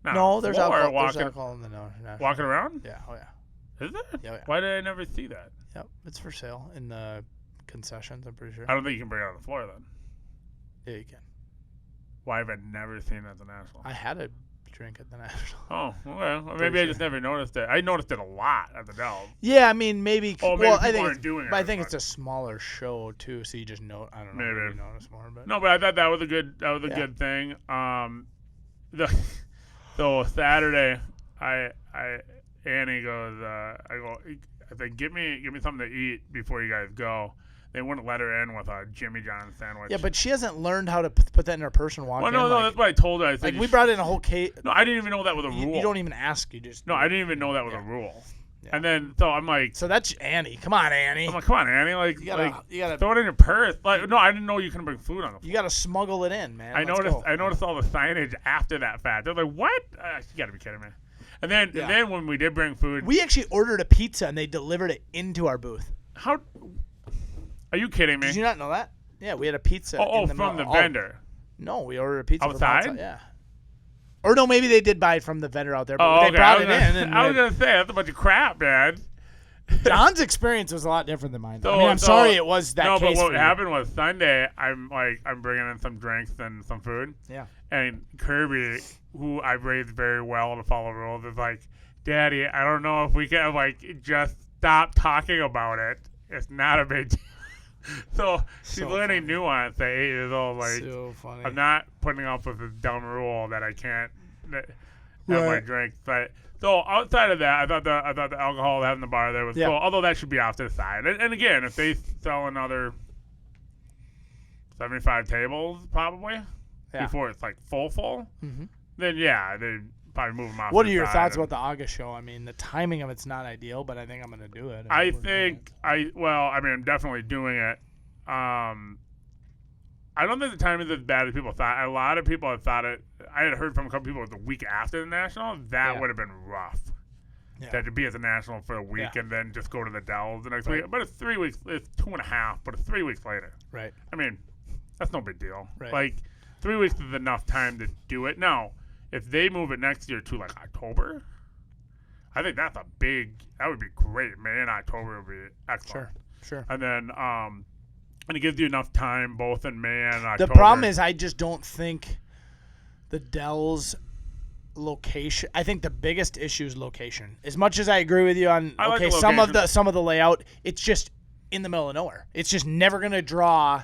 No, there's alcohol in the National. Walking around? Yeah, oh yeah. Is there? Yeah. Why did I never see that? Yep, it's for sale in the concessions, I'm pretty sure. I don't think you can bring it on the floor then. Yeah, you can. Why have I never seen it at the National? I had a drink at the National. Oh, okay. Well, maybe I just never noticed it. I noticed it a lot at the Dells. Yeah, I mean, maybe. Oh, maybe well, people I think aren't doing it. but I think it's a smaller show too, so you just know. I don't know. Maybe you notice more, but no. But I thought that was a good. That was a good thing. So Saturday, Annie goes. I think give me something to eat before you guys go. They wouldn't let her in with a Jimmy John's sandwich. Yeah, but she hasn't learned how to put that in her purse and walk in. No, that's what I told her. I said, we brought in a whole case. No, I didn't even know that was a rule. You don't even ask. You just. No, I didn't even know that was a rule. Yeah. And then, so I'm like. So that's Annie. Come on, Annie. I'm like, come on, Annie. Like, you gotta throw it in your purse. Like, no, I didn't know you couldn't bring food on the floor. You gotta smuggle it in, man. I noticed all the signage after that fact. They're like, what? You gotta be kidding me. And then when we did bring food. We actually ordered a pizza and they delivered it into our booth. How? Are you kidding me? Did you not know that? Yeah, we had a pizza. From the vendor. No, we ordered a pizza outside. From outside. Yeah. Or no, maybe they did buy it from the vendor out there, but they brought it in. And I was gonna say that's a bunch of crap, man. John's experience was a lot different than mine. I'm sorry it was that case. No, but what happened was Sunday. I'm bringing in some drinks and some food. Yeah. And Kirby, who I've raised very well to follow rules, is like, Daddy, I don't know if we can just stop talking about it. It's not a big deal. So she's learning nuance at 8 years old. Like, so funny. I'm not putting up with this dumb rule that I can't have my drinks. But so outside of that, I thought the alcohol having the bar there was cool. Although that should be off to the side. And again, if they sell another 75 tables probably before it's like full, then they probably move them off. What are your thoughts about the August show? I mean, the timing of it's not ideal, but I think I'm going to do it. I'm definitely doing it. I don't think the timing is as bad as people thought. A lot of people had thought it. I had heard from a couple people the week after the National. That would have been rough. Yeah. That to be at the National for a week and then just go to the Dells the next week. But it's 3 weeks. It's 2.5, but it's 3 weeks later. Right. I mean, that's no big deal. Right. Like, 3 weeks is enough time to do it. Now, if they move it next year to like October, I think that would be great. May and October would be excellent. Sure. And then, and it gives you enough time both in May and October. The problem is I just don't think the Dells location. I think the biggest issue is location. As much as I agree with you on some of the layout, it's just in the middle of nowhere. It's just never going to draw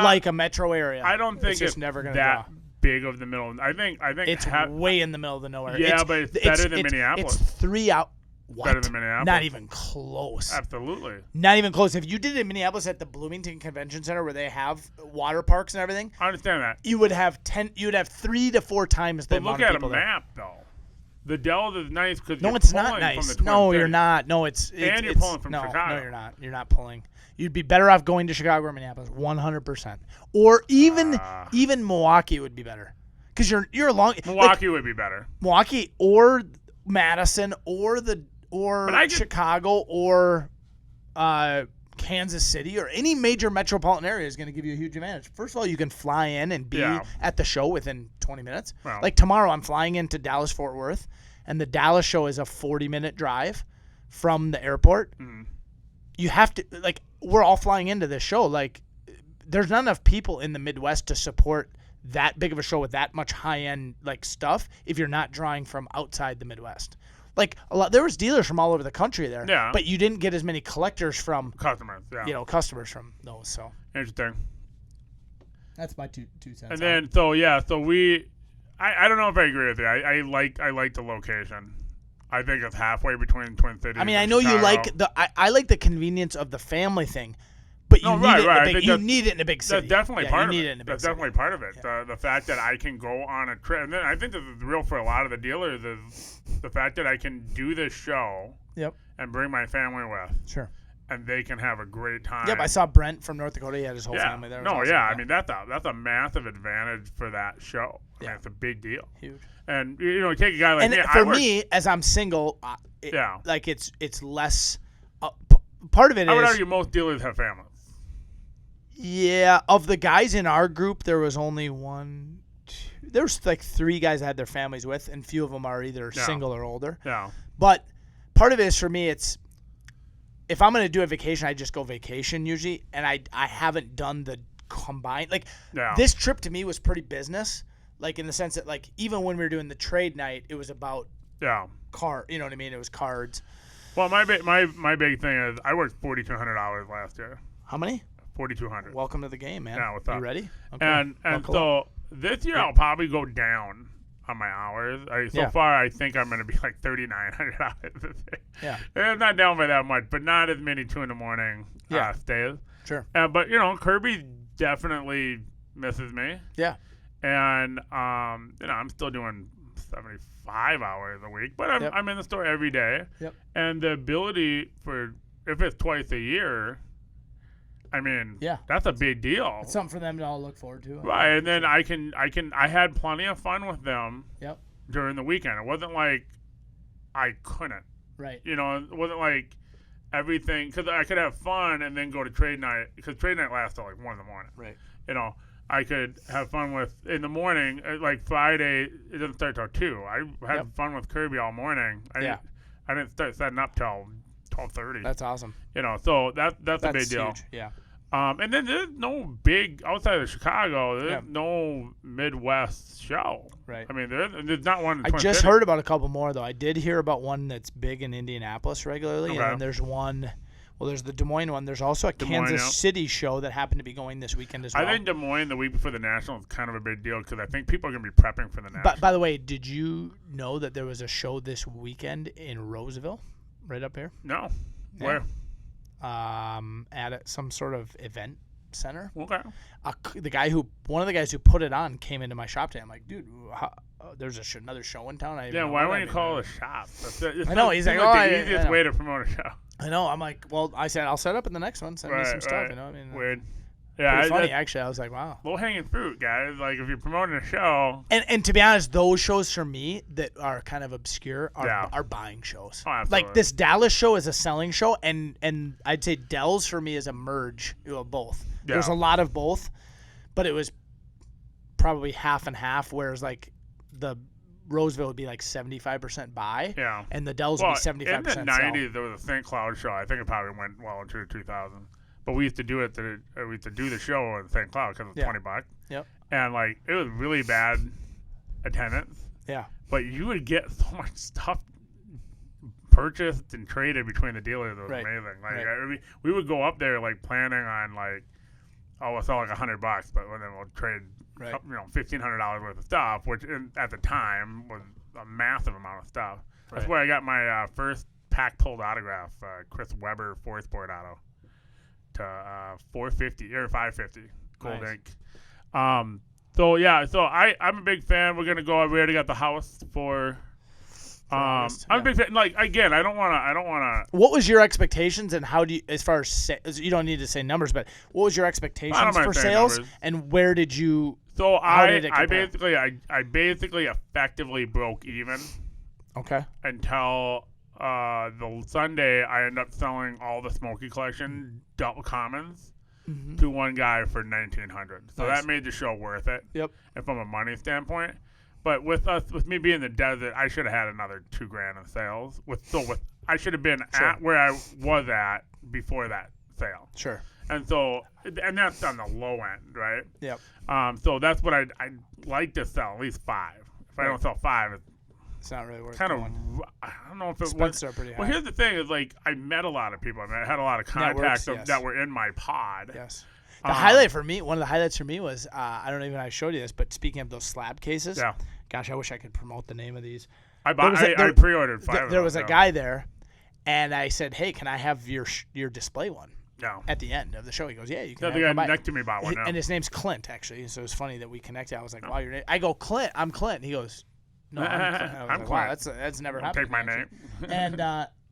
like a metro area. I don't think it's just never going to draw. Big of the middle. I think it's way in the middle of the nowhere. Yeah, but it's better than Minneapolis. It's 3 out. What? Better than Minneapolis. Not even close. Absolutely. Not even close. If you did it in Minneapolis at the Bloomington Convention Center where they have water parks and everything, I understand that. You would have 3 to 4 times the amount of people there. Look at a map though. The Dells is nice because it's not nice. No, you're not. No, you're pulling from Chicago. No, you're not. You're not pulling. You'd be better off going to Chicago or Minneapolis, 100%. Or even Milwaukee would be better. Because you're along. Milwaukee would be better. Milwaukee or Madison or Chicago or Kansas City or any major metropolitan area is going to give you a huge advantage. First of all, you can fly in and be at the show within 20 minutes. Well, like tomorrow, I'm flying into Dallas-Fort Worth, and the Dallas show is a 40-minute drive from the airport. Mm. You have to we're all flying into this show. Like, there's not enough people in the Midwest to support that big of a show with that much high-end stuff if you're not drawing from outside the Midwest. There was dealers from all over the country there, but you didn't get as many collectors from customers. Yeah, customers from those. So interesting. That's my two cents. And then so we, I don't know if I agree with you. I like the location. I think it's halfway between Twin Cities. I mean, I know Chicago. You like I like the convenience of the family thing. But you need it in a big city. That's definitely part of it. That's definitely part of it. The fact that I can go on a trip. And then I think this is real for a lot of the dealers is the fact that I can do this show and bring my family with. Sure. And they can have a great time. Yep, I saw Brent from North Dakota. He had his whole family there. I mean, that's a massive advantage for that show. I mean, it's a big deal. Huge. And, take a guy like me. And for me, as I'm single, it's less part of it is. I would argue most dealers have families. Yeah, of the guys in our group, there was only one. There was 3 guys I had their families with, and few of them are either single or older. Yeah. But part of it is for me, it's if I'm going to do a vacation, I just go vacation usually, and I haven't done the combined. This trip to me was pretty business. Like in the sense that like even when we were doing the trade night, it was about card. You know what I mean? It was cards. Well, my big thing is I worked 4,200 hours last year. How many? 4,200. Welcome to the game, man. Yeah, what's up? You ready? Okay. And so this year I'll probably go down on my hours. So far, I think I'm going to be like 3,900 hours this year. Yeah. And I'm not down by that much, but not as many 2 a.m. Stays. Sure. But Kirby definitely misses me. Yeah. And I'm still doing 75 hours a week, but I'm in the store every day. Yep. And the ability for if it's twice a year, I mean, that's a big deal. It's something for them to all look forward to. Right, and then I had plenty of fun with them. Yep. During the weekend, it wasn't like I couldn't. Right. It wasn't like everything because I could have fun and then go to trade night because trade night lasts till like 1 a.m. Right. I could have fun with in the morning. Like Friday, it doesn't start till 2. I had fun with Kirby all morning. I didn't start setting up till 12:30. That's awesome. So that's a big deal. Huge. Yeah. And then there's no big outside of Chicago. There's no Midwest show. Right. I mean, there's not one. In I just heard about a couple more though. I did hear about one that's big in Indianapolis regularly, and then there's one. Well, there's the Des Moines one. There's also a Kansas City show that happened to be going this weekend as well. I think Des Moines the week before the National is kind of a big deal because I think people are going to be prepping for the National. By the way, did you know that there was a show this weekend in Roseville, right up here? No. Where? At some sort of event center. Okay. One of the guys who put it on came into my shop today. I'm like, dude, there's another show in town. Why wouldn't you call it a shop? I know. He's like, the easiest way to promote a show. I know. I'm like, well, I said I'll set up in the next one. Send me some stuff. Weird. Yeah, funny actually. I was like, wow. Low hanging fruit, guys. Like if you're promoting a show. And to be honest, those shows for me that are kind of obscure are buying shows. Oh, absolutely. Like this Dallas show is a selling show, and I'd say Dell's for me is a merge of both. Yeah. There's a lot of both, but it was probably half and half. Whereas like the Roseville would be like 75% buy, and the Dell's would be 75% in the 90s, there was a St. Cloud show. I think it probably went well into the 2000s. But we used to do we used to do the show in St. Cloud because it was $20. Yep. And like it was really bad attendance. Yeah. But you would get so much stuff purchased and traded between the dealers. It was amazing. Like we would go up there like planning on like, we'll sell like $100, but then we'll trade $1,500 worth of stuff, which at the time was a massive amount of stuff. That's where I got my first pack pulled autograph, Chris Webber 4-Sport auto. To 450 or 550 gold ink. So I'm a big fan. We're gonna go. We already got the house for. I'm a big fan. Like again, I don't wanna. What was your expectations and how do you, as far as you don't need to say numbers, but what was your expectations for sales and where did you? So I basically effectively broke even. Okay. Until. The Sunday, I ended up selling all the Smoky Collection double commons to one guy for $1,900. So that made the show worth it. Yep. And from a money standpoint, but with me being in the desert, I should have had another $2,000 in sales. I should have been at where I was at before that sale. Sure. And that's on the low end, right? Yep. So that's what I'd like to sell, at least 5. If I don't sell 5, it's not really worth I don't know if it was. Pretty high. Well, here's the thing: is like I met a lot of people. I had a lot of contacts that were in my pod. Yes. The highlight for me, one of the highlights for me was I don't even know if I showed you this, but speaking of those slab cases. Yeah. Gosh, I wish I could promote the name of these. I pre-ordered 5. There was a guy there, and I said, "Hey, can I have your display one?" No. At the end of the show, he goes, "Yeah, you can." The guy next to me bought one. And his name's Clint, actually. So it's funny that we connected. I was like, "Wow, your name." I go, "Clint, I'm Clint." And he goes, "No, I'm Clint." I was like, wow, that's never happened. Take my name. And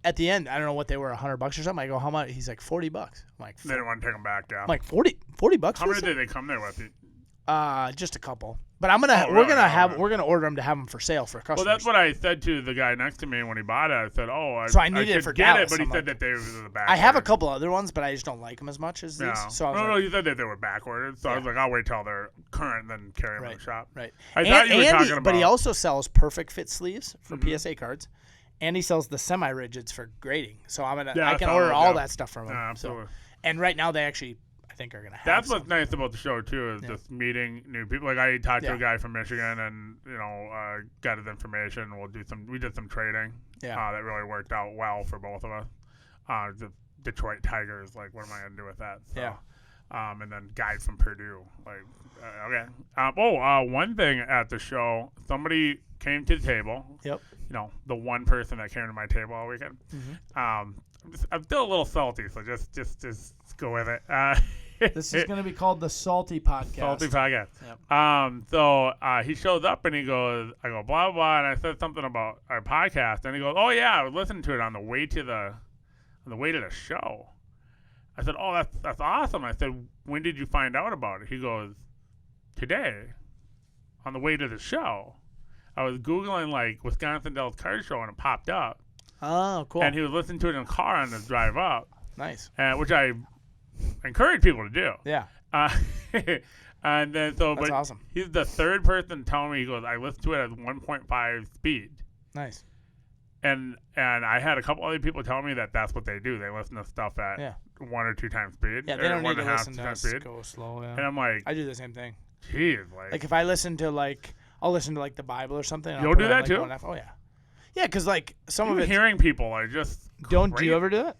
at the end, I don't know what they were, $100 or something. I go, "How much?" He's like, $40. I'm like, they didn't want to take them back down. I'm like, $40. How many did they come there with? Just a couple. But we're gonna order them to have them for sale for customers. Well, that's what I said to the guy next to me when he bought it. I said, I needed it for get Dallas. It, but he said that they were the back. I have a couple other ones, but I just don't like them as much as these. No. So no, you said that they were back ordered. So I was like, I'll wait till they're current, then carry them in the shop. Right. I thought you were talking about. But he also sells perfect fit sleeves for PSA cards, and he sells the semi-rigids for grading. So I can order all that stuff from him. Yeah, absolutely. And right now they actually. I think are gonna have. That's what's nice about the show too, is just meeting new people. Like I talked to a guy from Michigan, and got his information. We did some trading. That really worked out well for both of us. The Detroit Tigers, like, what am I gonna do with that? So, and then guy from Purdue, like, okay. One thing at the show, somebody came to the table. Yep. The one person that came to my table all weekend. Mm-hmm. I'm still a little salty, so just go with it. This is going to be called the Salty Podcast. Salty Podcast. Yep. So he shows up and he goes, I go, blah, blah, and I said something about our podcast, and he goes, oh yeah, I was listening to it on the way to the show. I said, oh, that's awesome. I said, when did you find out about it? He goes, today, on the way to the show. I was Googling, like, Wisconsin Dells Card Show, and it popped up. Oh, cool. And he was listening to it in the car on his drive up. Nice. Which I encourage people to do. Yeah. And then that's awesome. He's the third person telling me, he goes, I listened to it at 1.5 speed. Nice. And I had a couple other people tell me that that's what they do. They listen to stuff at 1 or 2 times speed. Yeah, they don't need to listen to us go slow. Yeah. And I'm like, I do the same thing. Geez, like if I listen to I'll listen to like the Bible or something. You'll do that too? Oh yeah. Yeah, because like some of it. Hearing people are just. Don't you ever do it?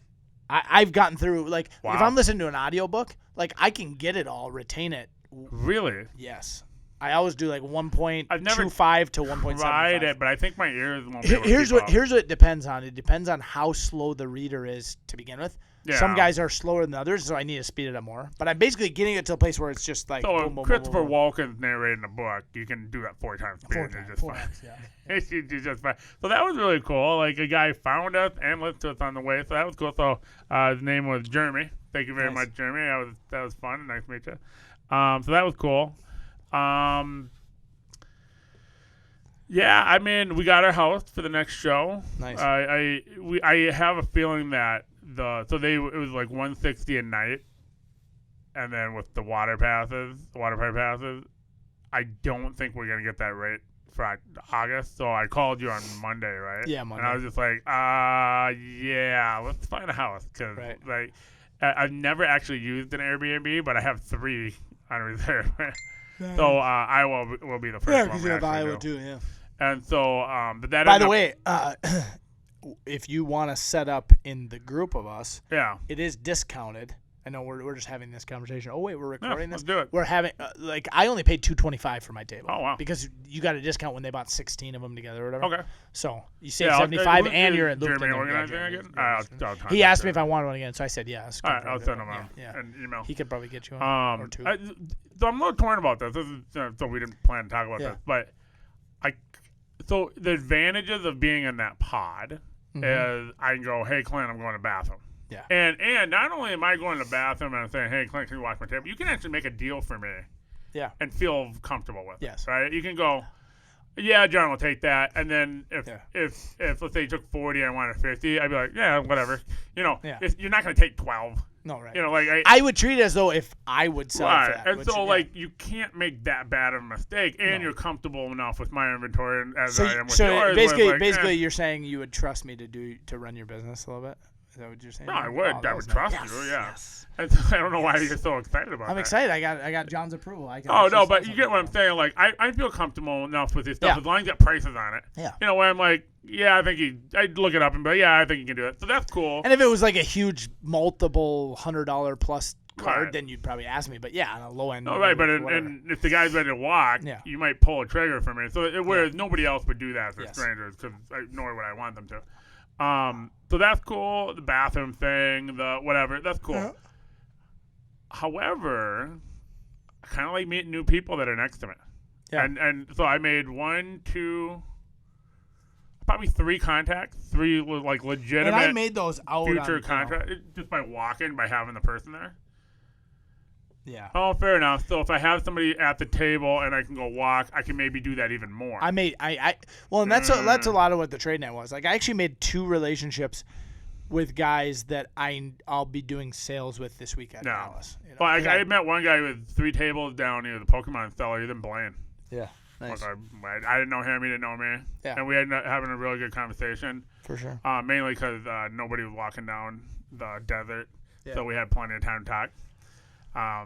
I've gotten through if I'm listening to an audiobook, like I can get it all, retain it. Really? Yes. I always do like 1.25 to 1.75. Tried it, but I think my ears won't be able to here's what it depends on. It depends on how slow the reader is to begin with. Yeah. Some guys are slower than others, so I need to speed it up more. But I'm basically getting it to a place where it's just like. So Christopher Walken's narrating a book, you can do that 4 times speed. Four times, yeah. It's just fine. So that was really cool. Like a guy found us and listened to us on the way, so that was cool. So his name was Jeremy. Thank you very much, Jeremy. That was fun. Nice to meet you. So that was cool. Yeah, I mean, we got our house for the next show. Nice. I have a feeling that it was like $160 a night, and then with the water park passes, I don't think we're gonna get that rate for August. So I called you on Monday, right? Yeah, Monday. And I was just like, yeah, let's find a house because like I've never actually used an Airbnb, but I have 3 on reserve. So I will be the first one. Yeah, because you have Iowa too, yeah. And so, but that. By the way, if you want to set up in the group of us, it is discounted. I know we're just having this conversation. Oh wait, we're recording this. Let's do it. We're having I only paid $225 for my table. Oh wow! Because you got a discount when they bought 16 of them together or whatever. Okay. So you save $75 and you're looped in there. He asked me if I wanted one again, so I said yes. All right, I'll send him an email. He could probably get you one or 2. So I'm a little torn about this. So we didn't plan to talk about this, but so the advantages of being in that pod is I can go, hey Clint, I'm going to the bathroom. Yeah. And not only am I going to the bathroom and I'm saying, hey, Clint, can you wash my table? You can actually make a deal for me. Yeah. And feel comfortable with it. Right? You can go, yeah, John will take that. And then if let's say you took 40 and I wanted 50, I'd be like, yeah, whatever. You're not going to take 12. No, right. I would treat it as though if I would sell it for that. And so, you can't make that bad of a mistake, and you're comfortable enough with my inventory as I am with yours. So basically, you're saying you would trust me to run your business a little bit? Is that what you're saying? No, I would. I would trust you. Yeah. Yes. I don't know why you're so excited about that. I'm excited. I got John's approval. But you get what I'm saying. Like, I feel comfortable enough with this stuff as long as you get prices on it. Yeah. Where I'm like, yeah, I think I'd look it up and be like, yeah, I think you can do it. So that's cool. And if it was like a huge multiple $100 plus card, then you'd probably ask me. But yeah, on a low end. No, right. But and if the guy's ready to walk, you might pull a trigger for me. So whereas nobody else would do that for strangers, because nor would I want them to. So that's cool. The bathroom thing, the whatever, that's cool. Yeah. However, I kind of like meeting new people that are next to me. Yeah. And so I made probably 3 contacts, 3 like legitimate. And I made those out future contacts just by walking, by having the person there. Yeah. Oh, fair enough. So if I have somebody at the table and I can go walk, I can maybe do that even more. And that's a lot of what the trade net was. Like I actually made 2 relationships with guys that I'll be doing sales with this week at Dallas. Well, I met one guy with 3 tables down near the Pokemon seller. He's in Blaine. Yeah. Nice. I didn't know him. He didn't know me. Yeah. And we ended up having a really good conversation. For sure. Mainly because nobody was walking down the desert, so we had plenty of time to talk. I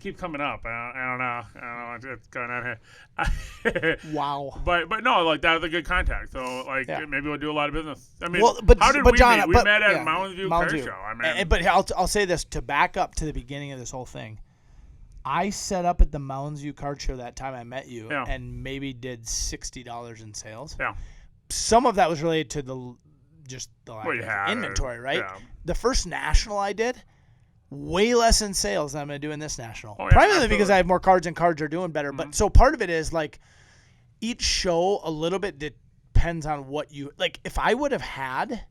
keep coming up. I don't know what's going on here. Wow. But no, like that was a good contact. So like maybe we'll do a lot of business. I mean, how did we John, meet? We met at Mountain View Car Show. I mean, but I'll say this to back up to the beginning of this whole thing. I set up at the Mountain View Car Show that time I met you, and maybe did $60 in sales. Yeah. Some of that was related to the lack of inventory, right? Yeah. The first national I did, way less in sales than I'm going to do in this national. Primarily because I have more cards and cards are doing better. Mm-hmm. But so part of it is like each show a little bit depends on what you like. If I would have had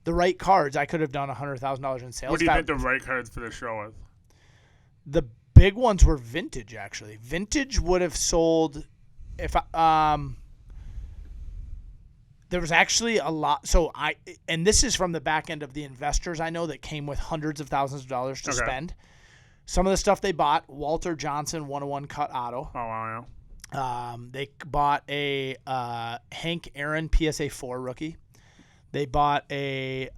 the right cards, I could have done $100,000 in sales. What do you think the right cards for the show is? The big ones were vintage, actually. Vintage would have sold if there was actually a lot. So and this is from the back end of the investors I know that came with hundreds of thousands of dollars to spend. Some of the stuff they bought, Walter Johnson 101 cut auto. Oh, wow, yeah. They bought a Hank Aaron PSA 4 rookie. They bought a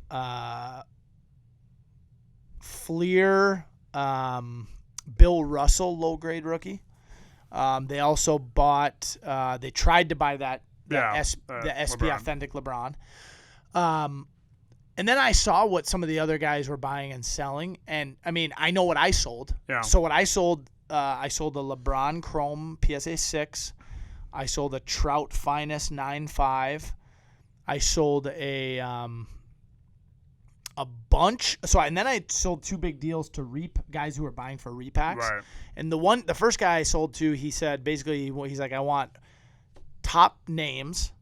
Fleer Bill Russell low grade rookie. They also bought. They tried to buy the SP LeBron. Authentic LeBron. And then I saw what some of the other guys were buying and selling, and I mean I know what I sold. Yeah. So what I sold a LeBron Chrome PSA 6. I sold a Trout Finest 9.5. I sold a bunch. And then I sold two big deals to guys who were buying for repacks. Right. And the first guy I sold to, he said basically he's like, I want top names,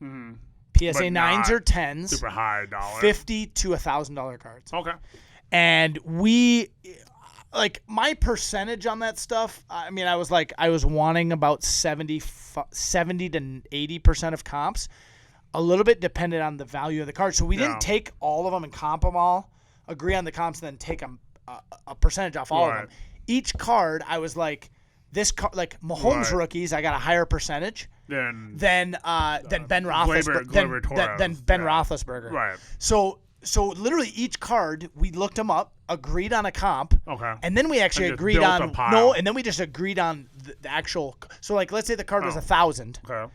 PSA 9s or 10s, super high dollar, $50 to $1,000 cards. Okay. And we, like my percentage on that stuff, I mean, I was wanting about 70 to 80% of comps. A little bit dependent on the value of the card. So we didn't take all of them and comp them all, agree on the comps, and then take a percentage off all of them. Each card, I was like, this card, like Mahomes rookies, I got a higher percentage than Ben Roethlisberger. Right. So literally each card, we looked them up, agreed on a comp, and then we actually agreed on and then we just agreed on the actual. So like, let's say the card was 1,000. Okay.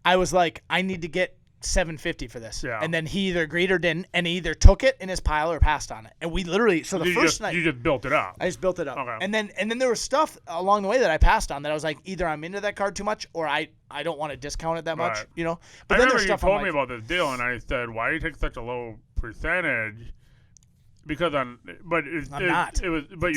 I was like, I need to get $750 for this. Yeah. And then he either agreed or didn't, and he either took it in his pile or passed on it. And we literally, so the first night. You just built it up. I just built it up. Okay. And then there was stuff along the way that I passed on that I was like, either I'm into that card too much or I don't want to discount it that much, you know? But then there's stuff you told me about this deal, and I said, why do you take such a low percentage? Because you're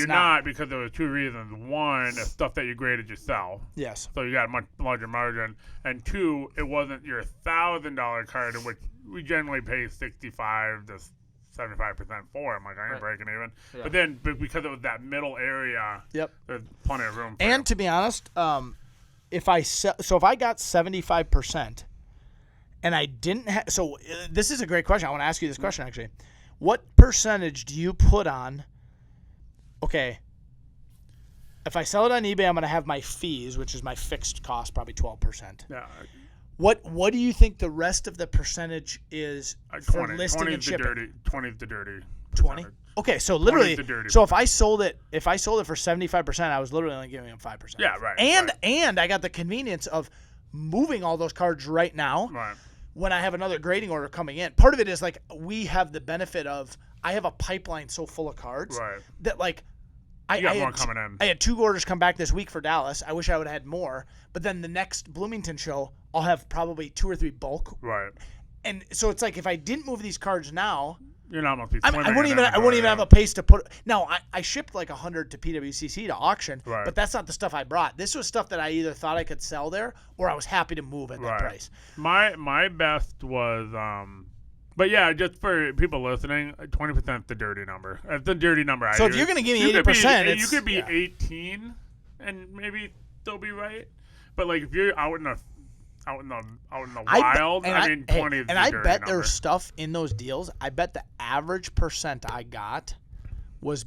not because there was two reasons. One, the stuff that you graded yourself. Yes. So you got a much larger margin. And two, it wasn't your $1,000 card, in which we generally pay 65 to 75% for. I'm like, I ain't breaking even. Yeah. But then, because it was that middle area, there's plenty of room for and to be honest, if I got 75% and I didn't have, this is a great question. I want to ask you this question actually. What percentage do you put on, okay, if I sell it on eBay, I'm going to have my fees, which is my fixed cost, probably 12%. Yeah. What do you think the rest of the percentage is for 20, listing 20 and shipping? 20 is the dirty. 20? Okay, so literally, so if I sold it for 75%, I was literally only giving them 5%. Yeah, right. And I got the convenience of moving all those cards right now. Right. When I have another grading order coming in. Part of it is like we have the benefit of I have a pipeline so full of cards that like I had 2 orders come back this week for Dallas. I wish I would have had more, but then the next Bloomington show I'll have probably 2 or 3 bulk. Right. And so it's like if I didn't move these cards now, you're not going to be I wouldn't even have a pace to put. Now I shipped like 100 to PWCC to auction, but that's not the stuff I brought. This was stuff that I either thought I could sell there or I was happy to move at that price. My best was, but yeah, just for people listening, 20% is the dirty number. That's the dirty number. So if you're going to give me 80%, you could be 18 and maybe still be right. But like if you're out in the wild, 20 is the and I dirty bet number. there's stuff in those deals. I bet the average percent I got was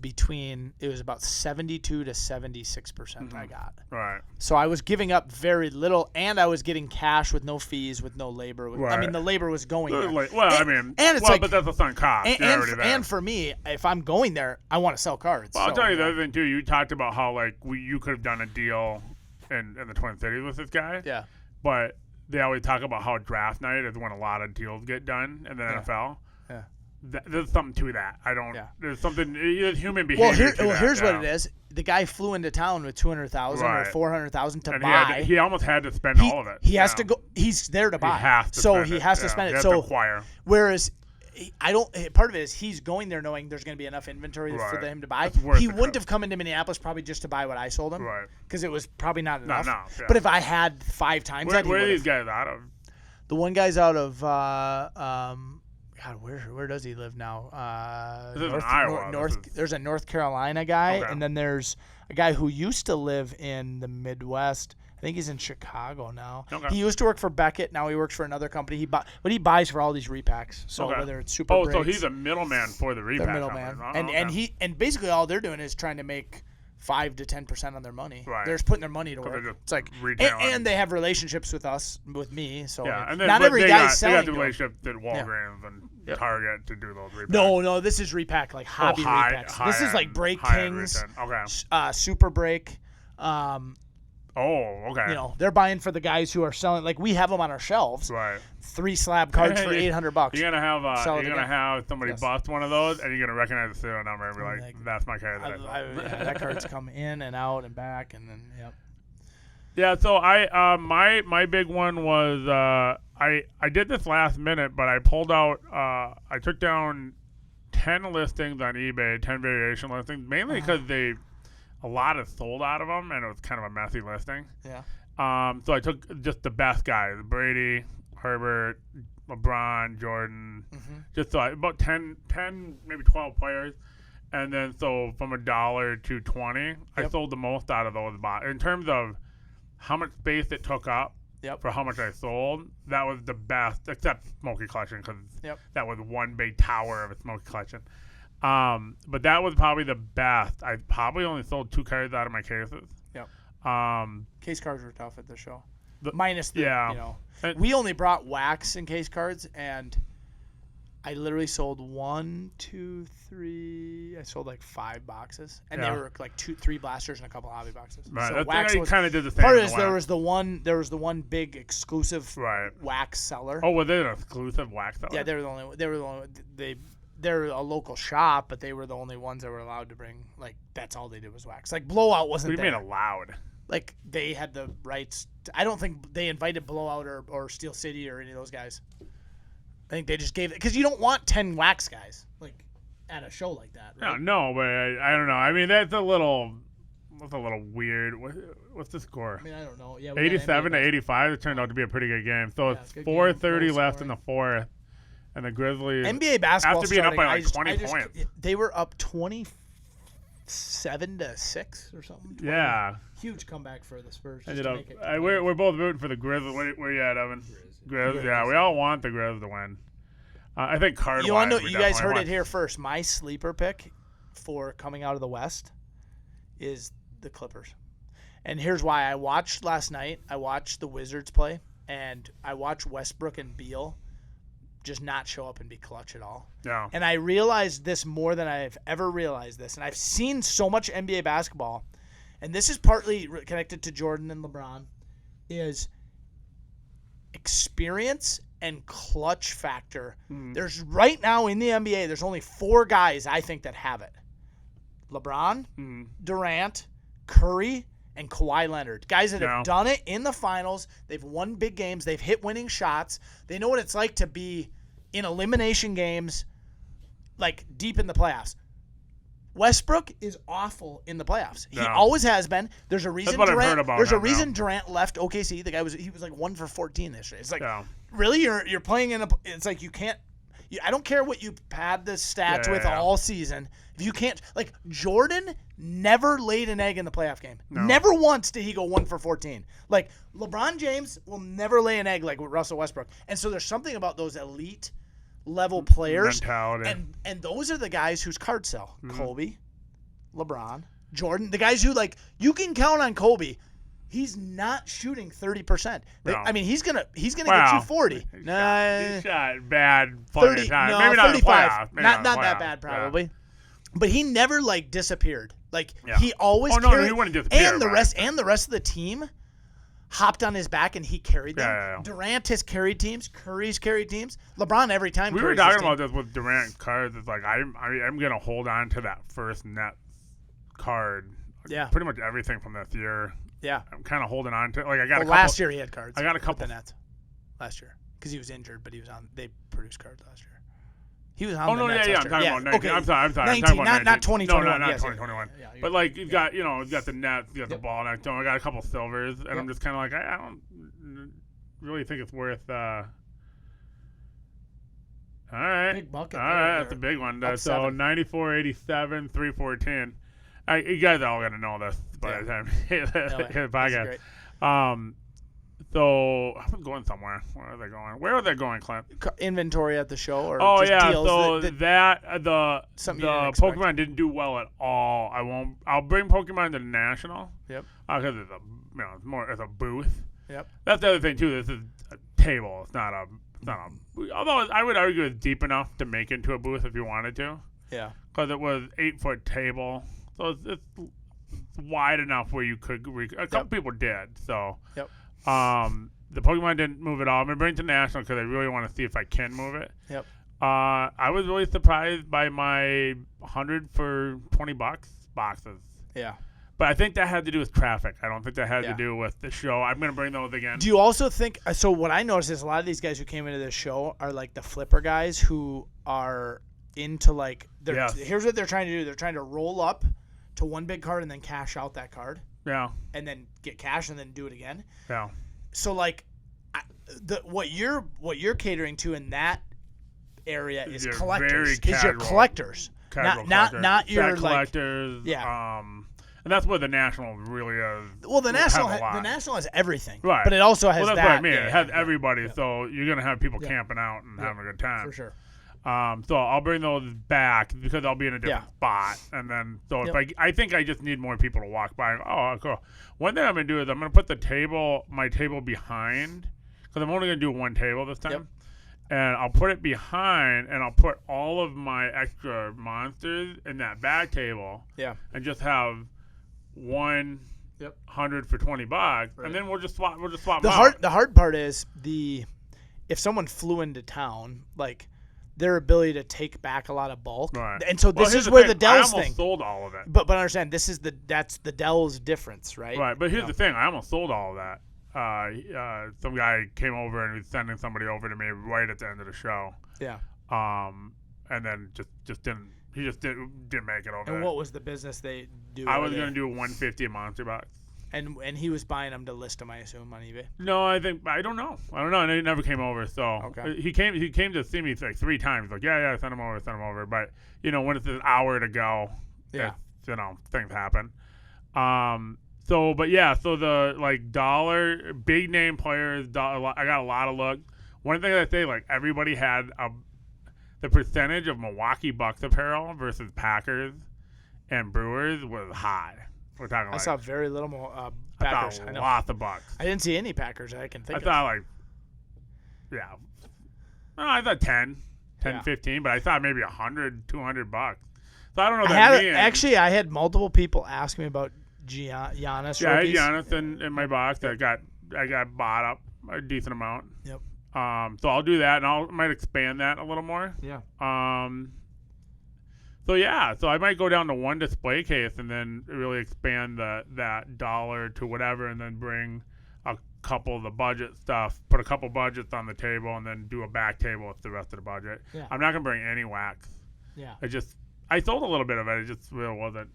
about 72 to 76% I got. Right. So I was giving up very little, and I was getting cash with no fees, with no labor. Right. I mean, the labor was going there. And it's like, but that's a sunk cost. And for me, if I'm going there, I want to sell cards. Well, I'll tell you the other thing too. You talked about how you could have done a deal in the Twin Cities with this guy. Yeah. But they always talk about how draft night is when a lot of deals get done in the NFL. Yeah. There's something to that. There's something. There's human behavior. Here's what it is. The guy flew into town with $200,000 or $400,000 to buy. He almost had to spend all of it. He has to go. He's there to buy. He has to spend it. He has to acquire. Whereas, part of it is he's going there knowing there's going to be enough inventory for him to buy. He wouldn't have come into Minneapolis probably just to buy what I sold him, right? Because it was probably not enough. Yeah. But if I had 5 times that, where are these guys out of? The one guy's out of God, where does he live now? Iowa. There's a North Carolina guy, and then there's a guy who used to live in the Midwest. I think he's in Chicago now. Okay. He used to work for Beckett. Now he works for another company. But he buys for all these repacks. So whether it's super. Oh, so he's a middleman for the repack. The middleman, and basically all they're doing is trying to make 5 to 10% on their money. Right. They're just putting their money to work. It's like and they have relationships with me. So not every guy's selling. They got the relationship that Walgreens and Target to do those repacks. No, this is repack like hobby repacks. This is like Break Kings, Super Break. Okay. They're buying for the guys who are selling. Like we have them on our shelves. Right. 3 slab cards for $800. You're gonna have somebody bust one of those, and you're gonna recognize the serial number and be like, "That's my card." That card's come in and out and back, and then Yeah. So my big one was I did this last minute, but I pulled out. I took down 10 listings on eBay, 10 variation listings, mainly because a lot is sold out of them, and it was kind of a messy listing. Yeah. So I took just the best guys: Brady, Herbert, LeBron, Jordan. Just about 10, maybe 12 players, and then so from $1 to 20, I sold the most out of those. In terms of how much space it took up for how much I sold, that was the best, except Smoky Collection, because that was one big tower of a Smoky Collection. But that was probably the best. I probably only sold 2 cards out of my cases. Case cards were tough at the show. Minus the, we only brought wax in case cards, and I literally sold 1, 2, 3. I sold like 5 boxes, and they were like 2, 3 blasters and a couple hobby boxes. Right. So wax kind of did the same. Part of this, there was the one big exclusive wax seller. Oh, was it an exclusive wax seller? Yeah, they were the only. They're a local shop, but they were the only ones that were allowed to bring. Like that's all they did was wax. Like Blowout wasn't. What do you mean allowed? Like they had the rights. I don't think they invited Blowout or Steel City or any of those guys. I think they just gave it because you don't want 10 wax guys like at a show like that. Right? No, but I don't know. I mean that's a little weird. What's the score? I mean I don't know. Yeah, 87 to 85. It turned out to be a pretty good game. So it's 4:30 left in the fourth. And the Grizzlies, NBA basketball, after being up by like 20 points, they were up 27 to 6 or something. 20. Yeah, huge comeback for the Spurs. We're both rooting for the Grizzlies. Where you at, Evan? Grizz. Yeah, we all want the Grizz to win. I think card. You guys heard it here first. My sleeper pick for coming out of the West is the Clippers, and here's why. I watched last night. I watched the Wizards play, and I watched Westbrook and Beal just not show up and be clutch at all. Yeah. And I realized this more than I've ever realized this. And I've seen so much NBA basketball, and this is partly connected to Jordan and LeBron, is experience and clutch factor. There's right now in the NBA, there's only 4 guys I think that have it. LeBron, Durant, Curry, and Kawhi Leonard. Guys that have done it in the finals. They've won big games. They've hit winning shots. They know what it's like to be in elimination games, like deep in the playoffs. Westbrook is awful in the playoffs. He always has been. There's a reason Durant left OKC. The guy was like 1 for 14 this year. It's like really you're playing in a. It's like you can't. I don't care what you pad the stats with all season. If you can't, like Jordan never laid an egg in the playoff game. No. Never once did he go 1 for 14. Like LeBron James will never lay an egg like with Russell Westbrook. And so there's something about those elite, level players. Mentality. And those are the guys whose cards sell. Kobe, LeBron, Jordan, the guys who like you can count on Kobe. He's not shooting 30%. No. I mean, he's gonna get you 40. He shot bad 30. time. No, Maybe not 35. Not that bad probably. Yeah. But he never like disappeared. Like he always carried. No, he wouldn't disappear. And the rest of the team hopped on his back and he carried them. Yeah. Durant has carried teams. Curry's carried teams. LeBron every time. We were talking about this with Durant cards. It's like I'm gonna hold on to that first net card. Yeah. Pretty much everything from this year. Yeah. I'm kind of holding on to. Like I got a couple. Last year he had cards. I got a couple. The Nets. Last year because he was injured, but he was on. They produced cards last year. He was on. Oh no, Nets I'm talking about 19. Okay. I'm sorry. 19, I'm talking about not 2021. No, not yes, 2021. Yeah, but like you've got you've got the Nets, you got the ball, and I got a couple silvers, and Yep. I'm just kind of like I don't really think it's worth. All right. Big bucket. All right, that's a big one. So 7. 94-87, 3-4-10. You guys are all gonna know this by the time you hear the podcast. So I'm going somewhere. Where are they going? Where are they going, Clint? Inventory at the show, or oh just yeah. deals So the Pokemon didn't do well at all. I'll bring Pokemon to the National. Yep. Because it's a booth. Yep. That's the other thing too. This is a table. It's not a. Although I would argue it's deep enough to make into a booth if you wanted to. Yeah. Because it was 8-foot table, so it's wide enough where you could. A couple people did. So. Yep. The Pokemon didn't move at all. I'm gonna bring it to National because I really want to see if I can move it. Yep. I was really surprised by my 100 for $20 boxes. Yeah. But I think that had to do with traffic. I don't think that had to do with the show. I'm gonna bring those again. Do you also think? So what I noticed is a lot of these guys who came into this show are like the flipper guys who are into like. Here's what they're trying to do. They're trying to roll up to one big card and then cash out that card. Yeah. And then get cash and then do it again. Yeah. So like, what you're catering to in that area is collectors. Is your collectors. Not your collectors. Like, yeah. And that's what the National really is. Well, the National has everything. Right. But it also has that's that. What I mean. Yeah, it has everybody. Yeah. So you're gonna have people camping out and having a good time. For sure. So I'll bring those back because I'll be in a different spot, and then if I think I just need more people to walk by. Oh, cool. One thing I'm gonna do is I'm gonna put my table behind because I'm only gonna do one table this time, and I'll put it behind, and I'll put all of my extra monsters in that back table, and just have 100 for $20, and then we'll just swap. The hard part is if someone flew into town, like. Their ability to take back a lot of bulk, and so this is where the Dell's thing. I almost sold all of it, but understand that's the Dell's difference, right? Right, but here's the thing: I almost sold all of that. Some guy came over and was sending somebody over to me right at the end of the show. Yeah. And then just didn't. He just didn't make it over. And what was the business they do? I was going to do 150 a monster box. And he was buying them to list them, I assume, on eBay. No, I don't know. And he never came over. So he came to see me like 3 times. Like send him over. But when it's an hour to go, things happen. So the like dollar big name players. I got a lot of look. One thing I say, like everybody had the percentage of Milwaukee Bucks apparel versus Packers and Brewers was high. We're talking. I saw very little more Packers. I saw lots of Bucks. I didn't see any Packers I can think of. I thought I thought 10, 15, but I thought maybe $100, $200. So I don't know I had multiple people ask me about Giannis. Yeah, I had Giannis in my box. I got bought up a decent amount. Yep. So I'll do that, and I might expand that a little more. Yeah. So I might go down to one display case and then really expand that dollar to whatever, and then bring a couple of the budget stuff, put a couple budgets on the table, and then do a back table with the rest of the budget. Yeah. I'm not gonna bring any wax. Yeah. I sold a little bit of it. It just really wasn't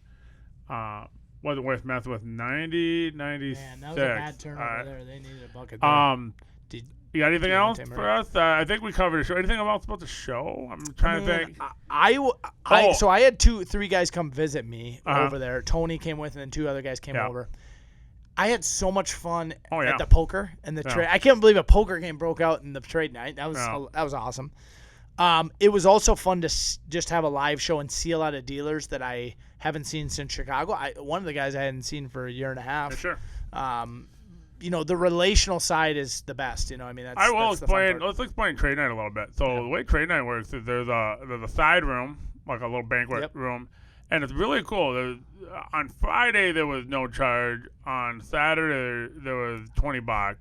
worth messing with. 90, 96. Man, that was a bad turnover there. They needed a bucket there. You got anything else for us? I think we covered the show. Anything else about the show? I'm trying to think. So I had 3 guys come visit me over there. Tony came with, and then 2 other guys came over. I had so much fun at the poker and the trade. I can't believe a poker game broke out in the trade night. That was awesome. It was also fun to just have a live show and see a lot of dealers that I haven't seen since Chicago. One of the guys I hadn't seen for a year and a half. For sure. The relational side is the best. I mean, that's. Let's explain trade night a little bit. So the way trade night works is there's a side room, like a little banquet room, and it's really cool. On Friday there was no charge. On Saturday there was $20. But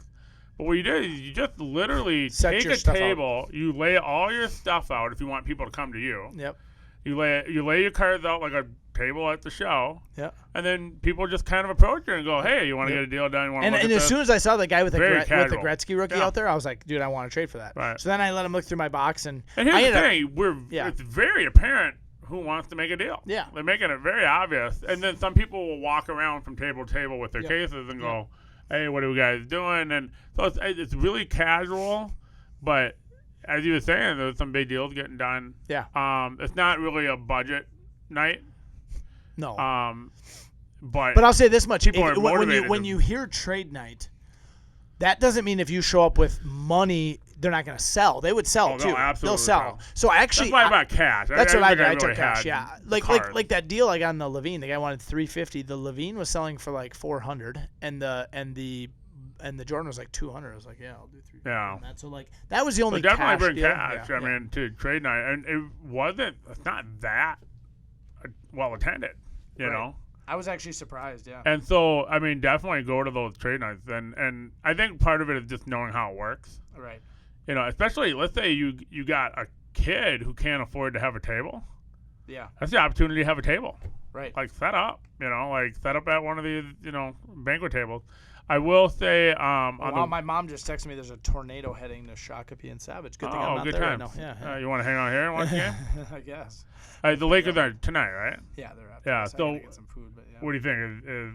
what you do is you just literally take a table, you lay all your stuff out if you want people to come to you. Yep. You lay your cards out like a table at the show. Yeah. And then people just kind of approach you and go, "Hey, you want to get a deal done? You want to look at this?" And as soon as I saw the guy with the Gretzky rookie out there, I was like, "Dude, I want to trade for that." Right. So then I let him look through my box, and here's the thing: it's very apparent who wants to make a deal. Yeah. They're making it very obvious, and then some people will walk around from table to table with their cases and go, "Hey, what are you guys doing?" And so it's really casual, but as you were saying, there's some big deals getting done. Yeah. It's not really a budget night. No. But I'll say this much: people are motivated when you hear trade night, that doesn't mean if you show up with money, they're not going to sell. They would sell too. Absolutely They'll sell. So actually, that's why I bought cash. That's what I did. I really took cash. Yeah, like that deal I got on the Levine. The guy wanted $350. The Levine was selling for like $400, and the Jordan was like $200. I was like, yeah, I'll do $350. Yeah. So like that was the only. So definitely cash bring deal. cash. Yeah, I mean, to trade night, and it's not that well attended. You know. I was actually surprised, yeah. And so, I mean, definitely go to those trade nights, and I think part of it is just knowing how it works. Right. Especially let's say you got a kid who can't afford to have a table. Yeah. That's the opportunity to have a table. Right. Like set up at one of these, banquet tables. I will say, my mom just texted me there's a tornado heading to Shakopee and Savage. Good thing I'm not there right now. Yeah. You want to hang out here and watch the game? I guess. The Lakers are tonight, right? Yeah, they're out. Yeah. So get some food, but yeah. What do you think? Is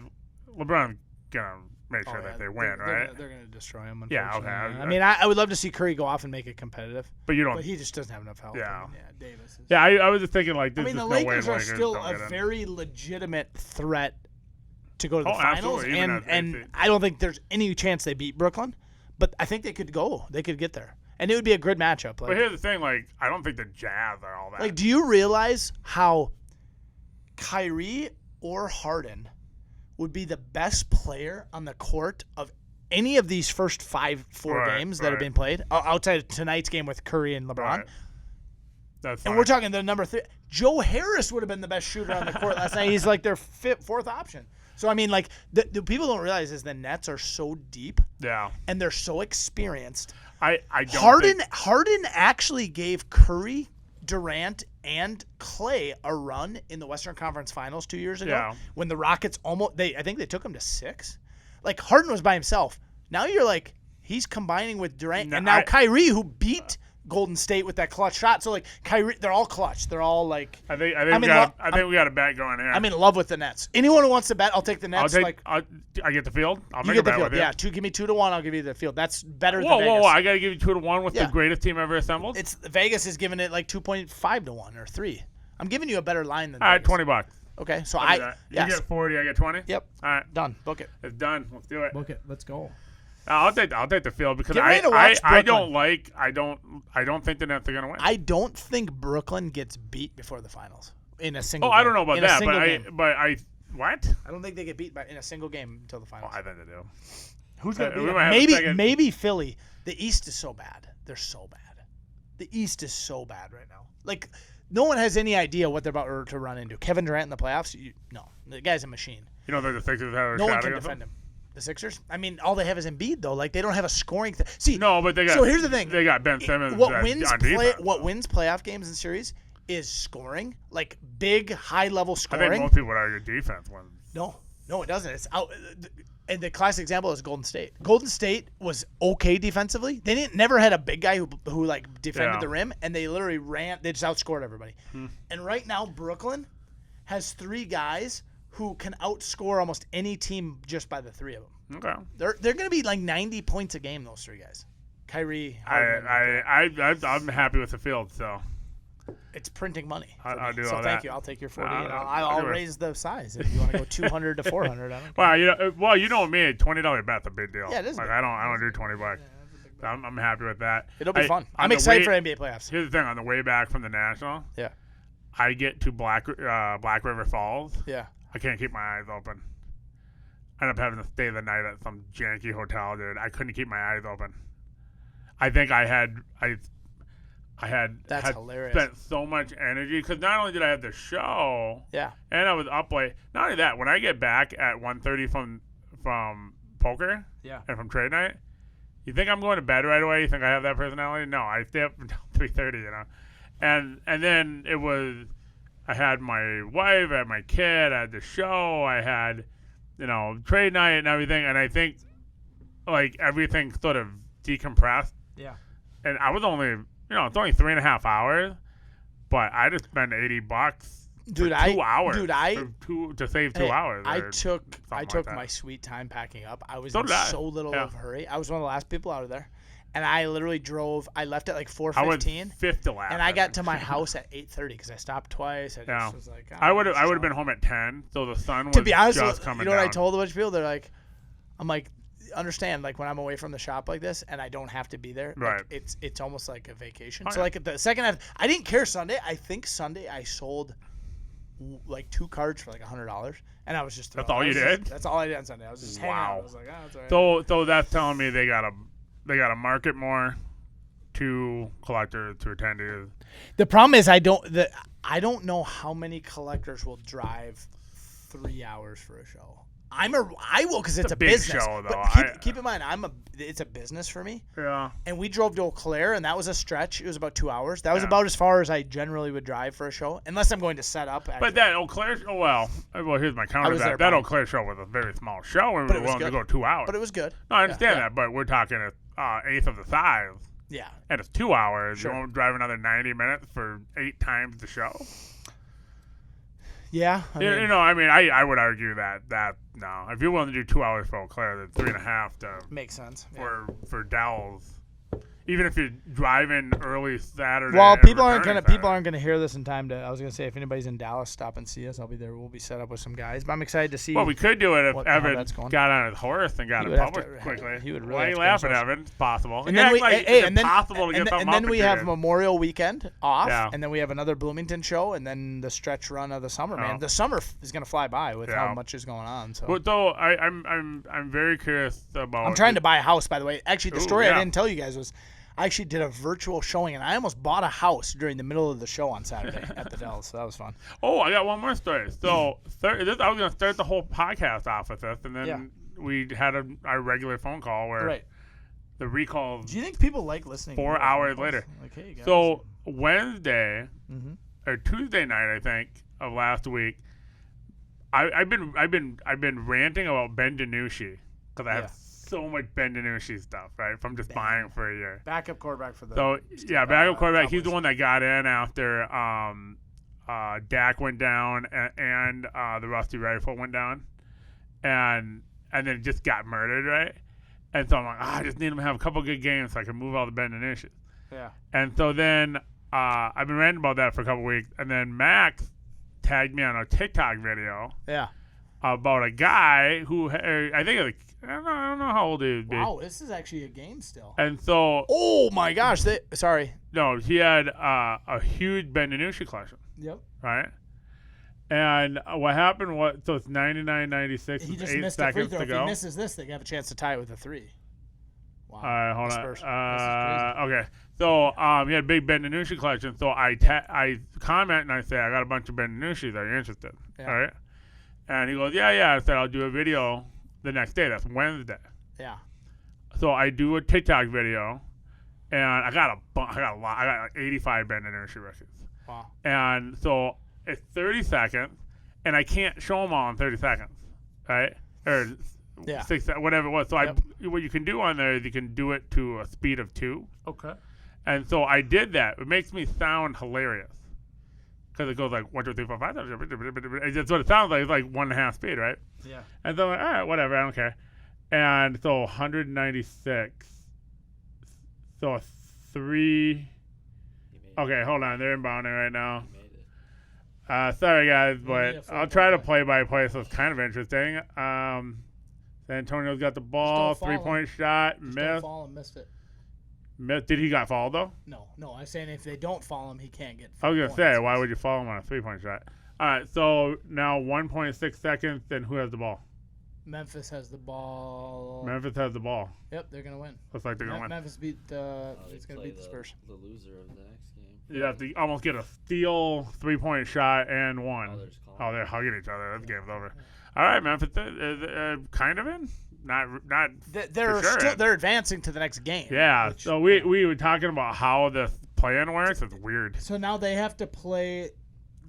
LeBron gonna make sure that they win, right? They're gonna destroy him. Yeah. Okay. I mean, I would love to see Curry go off and make it competitive. But you don't. But he just doesn't have enough help. Yeah. Davis. I was just thinking like this. I mean, the Lakers are still a very legitimate threat to go to the finals, and I don't think there's any chance they beat Brooklyn, but I think they could go. They could get there, and it would be a good matchup. But here's the thing: I don't think the Jazz are all that. Do you realize how Kyrie or Harden would be the best player on the court of any of these first four games that have been played outside of tonight's game with Curry and LeBron? Right. That's fine. And we're talking the number 3. Joe Harris would have been the best shooter on the court last night. He's like their fourth option. So, I mean, the people don't realize is the Nets are so deep. Yeah. And they're so experienced. I don't Harden actually gave Curry, Durant, and Clay a run in the Western Conference Finals 2 years ago when the Rockets I think they took him to 6. Like, Harden was by himself. Now you're like, he's combining with Durant. And now Kyrie, who beat Golden State with that clutch shot. So, like, Kyrie, they're all clutch. They're all, like... I think we got a bet going here. I'm in love with the Nets. Anyone who wants to bet, I'll take the Nets. I get the field? I'll make get a bet the field. with you. Yeah, give me 2-1. I'll give you the field. That's better than Vegas. Whoa. I got to give you 2-1 with the greatest team ever assembled? Vegas is giving it like 2.5-1 or 3. I'm giving you a better line than All right, Vegas. $20. Okay, so You get 40, I get 20? Yep. All right. Done. Book it. It's done. Let's do it. Book it. Let's go. I'll take the field because I don't think the Nets are gonna win. I don't think Brooklyn gets beat before the finals in a single. Oh, game. I don't know about that, what? I don't think they get beat in a single game until the finals. Oh, I think they do. Who's gonna beat them? Maybe Philly. The East is so bad. They're so bad. The East is so bad right now. Like, no one has any idea what they're about to run into. Kevin Durant in the playoffs? No, the guy's a machine. You know, the Sixers have a no shot one can defend him. The Sixers? I mean, all they have is Embiid, though. Like, they don't have a scoring thing. See, no, but they got. So here's the thing. They got Ben Simmons. What wins playoff games and series is scoring, like big, high-level scoring. I think most people would argue defense wins. No, it doesn't. It's out. And the classic example is Golden State. Golden State was okay defensively. They never had a big guy who like defended the rim, and they literally ran. They just outscored everybody. And right now, Brooklyn has 3 guys who can outscore almost any team just by the 3 of them. Okay. They're going to be like 90 points a game, those 3 guys. Kyrie. I'm happy with the field, so. It's printing money. I'll do so all thank that. you. I'll take your 40, and I'll raise the size if you want to go 200 to 400. I don't care. You know me, $20 bet's a big deal. Yeah, it is. Like I don't do $20. I'm happy with that. It'll be fun. I'm excited for NBA playoffs. Here's the thing: on the way back from the National, I get to Black River Falls. Yeah. I can't keep my eyes open. I end up having to stay the night at some janky hotel, dude. I couldn't keep my eyes open. I think I had hilarious. Spent so much energy because not only did I have the show, and I was up late. Not only that, when I get back at 1:30 from poker, and from trade night, you think I'm going to bed right away? You think I have that personality? No, I stay up until 3:30, you know. And then it was, I had my wife, I had my kid, I had the show, I had, trade night and everything, and I think like everything sort of decompressed. Yeah. And I was only, it's only 3.5 hours, but I just spent $80 dude, for 2 hours. Dude, to save 2 hours. I took my sweet time packing up. I was in so little of a hurry. I was one of the last people out of there. And I literally drove. I left at like 4:15. I was fifth to last. And I got to my house at 8:30 because I stopped twice. I just was like, I would have been home at 10, so the sun was to be honest, just coming down. You know what I told a bunch of people? They're like, I'm like, understand, like when I'm away from the shop like this and I don't have to be there, right? Like, it's almost like a vacation. So like the second half, I didn't care Sunday. I think Sunday I sold like 2 cards for like $100, and I was just that's all you did. That's all I did on Sunday. I was just hanging out. I was like, that's all right. So that's telling me they gotta market more to collectors, to attendees. The problem is I don't know how many collectors will drive 3 hours for a show. I will because it's a big business. show, though. But keep in mind, it's a business for me. Yeah. And we drove to Eau Claire, and that was a stretch. It was about 2 hours. That was about as far as I generally would drive for a show, unless I'm going to set up. But that Eau Claire, here's my counter. That Eau Claire show was a very small show, and we were willing to go 2 hours. But it was good. No, I understand that, but we're talking an eighth of the size. Yeah. And it's 2 hours. Sure. You won't drive another 90 minutes for 8 times the show. Yeah, I would argue that no, if you're willing to do 2 hours for Eau Claire, then 3.5 to makes sense for Dells. Even if you're driving early Saturday. Well, people aren't gonna hear this in time to. I was gonna say if anybody's in Dallas, stop and see us. I'll be there. We'll be set up with some guys. But I'm excited to see. Well, we could do it if Evan got on his horse and got in public quickly. He would really. Why are you laughing, Evan? It's possible. And then we to have Memorial Weekend off, and then we have another Bloomington show, and then the stretch run of the summer. Man, the summer is gonna fly by with how much is going on. So. Well, though I'm very curious about. I'm trying to buy a house, by the way. Actually, the story I didn't tell you guys was. I actually did a virtual showing, and I almost bought a house during the middle of the show on Saturday at the Dells, so that was fun. Oh, I got one more story. So I was going to start the whole podcast off with this, and then we had our regular phone call where the recall. Do you think people like listening? 4 hours later. Like, hey, guys. So Wednesday or Tuesday night, I think, of last week, I've been ranting about Ben DiNucci because I have so much Ben DiNucci stuff, right? From just buying for a year. Backup quarterback for the. So backup quarterback. He's the one that got in after Dak went down and the Rusty Rifle went down, and then it just got murdered, right? And so I'm like, I just need him to have a couple good games so I can move all the Ben DiNucci. Yeah. And so then I've been ranting about that for a couple weeks, and then Max tagged me on a TikTok video. Yeah. About a guy who I think I don't know how old he would be. Wow, this is actually a game still. And so. Oh my gosh! Sorry. No, he had a huge Ben DiNucci collection. Yep. Right. And what happened was, so it's 99-96. He just 8 missed seconds a free throw. to go. If he misses this, they have a chance to tie it with a 3. Wow. All right, hold on. Okay. So he had a big Ben DiNucci collection. So I comment and I say, I got a bunch of Ben DiNucci's. Are you interested? Yeah. All right. And he goes, yeah. I said, I'll do a video the next day. That's Wednesday. Yeah. So I do a TikTok video, and I got a lot. I got like 85 Ben DiNucci records. Wow. And so it's 30 seconds, and I can't show them all in 30 seconds, right? Or 6, whatever it was. So what you can do on there is you can do it to a speed of 2. Okay. And so I did that. It makes me sound hilarious. Because it goes like 1, 2, 3, 4, 5. That's what it sounds like. It's like 1.5 speed, right? Yeah. And so I'm like, all right, whatever, I don't care. And so 196. So 3. Okay, hold on. They're inbounding right now. Sorry, guys, but I'll try to play by play, so it's kind of interesting. San Antonio's got the ball, 3-point shot, missed. Fall and missed it. Did he got fouled though? No. I'm saying if they don't foul him, he can't get. I was gonna say, why would you foul him on a 3-point shot? All right, so now 1.6 seconds. Then who has the ball? Memphis has the ball. Yep, they're gonna win. Looks like they're gonna win. Memphis beat it's gonna beat the Spurs. The loser of the next game. You have to almost get a steal 3-point shot and one. They're hugging each other. That game's over. All right, Memphis, kind of in. Not They're sure still they're advancing to the next game. Yeah. So we were talking about how the plan works. It's weird. So now they have to play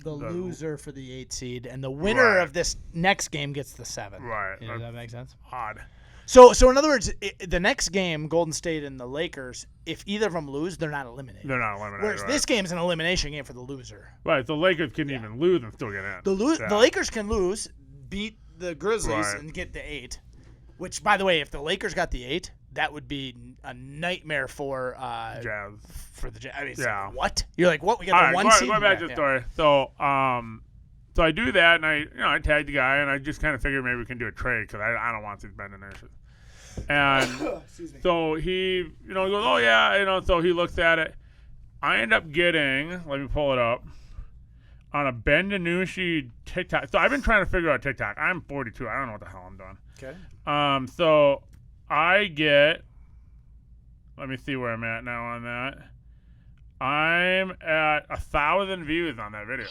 the loser for the 8 seed, and the winner of this next game gets the 7. Right. Does that make sense? Odd. So in other words, the next game, Golden State and the Lakers, if either of them lose, they're not eliminated. Whereas this game's an elimination game for the loser. Right. The Lakers can even lose and still get in. The Lakers can lose, beat the Grizzlies, and get the 8. Which, by the way, if the Lakers got the 8, that would be a nightmare for Jazz. For the Jazz. I mean, what? You're like, what? We got the 1 seed? Going back to the story. So, so I do that, and I tag the guy, and I just kind of figured maybe we can do a trade because I don't want these bend inertia. And so he, he goes, oh yeah, so he looks at it. I end up getting, let me pull it up, on a Ben DiNucci TikTok. So I've been trying to figure out TikTok. I'm 42. I don't know what the hell I'm doing. Okay. So I get, let me see where I'm at now on that. I'm at 1,000 views on that video.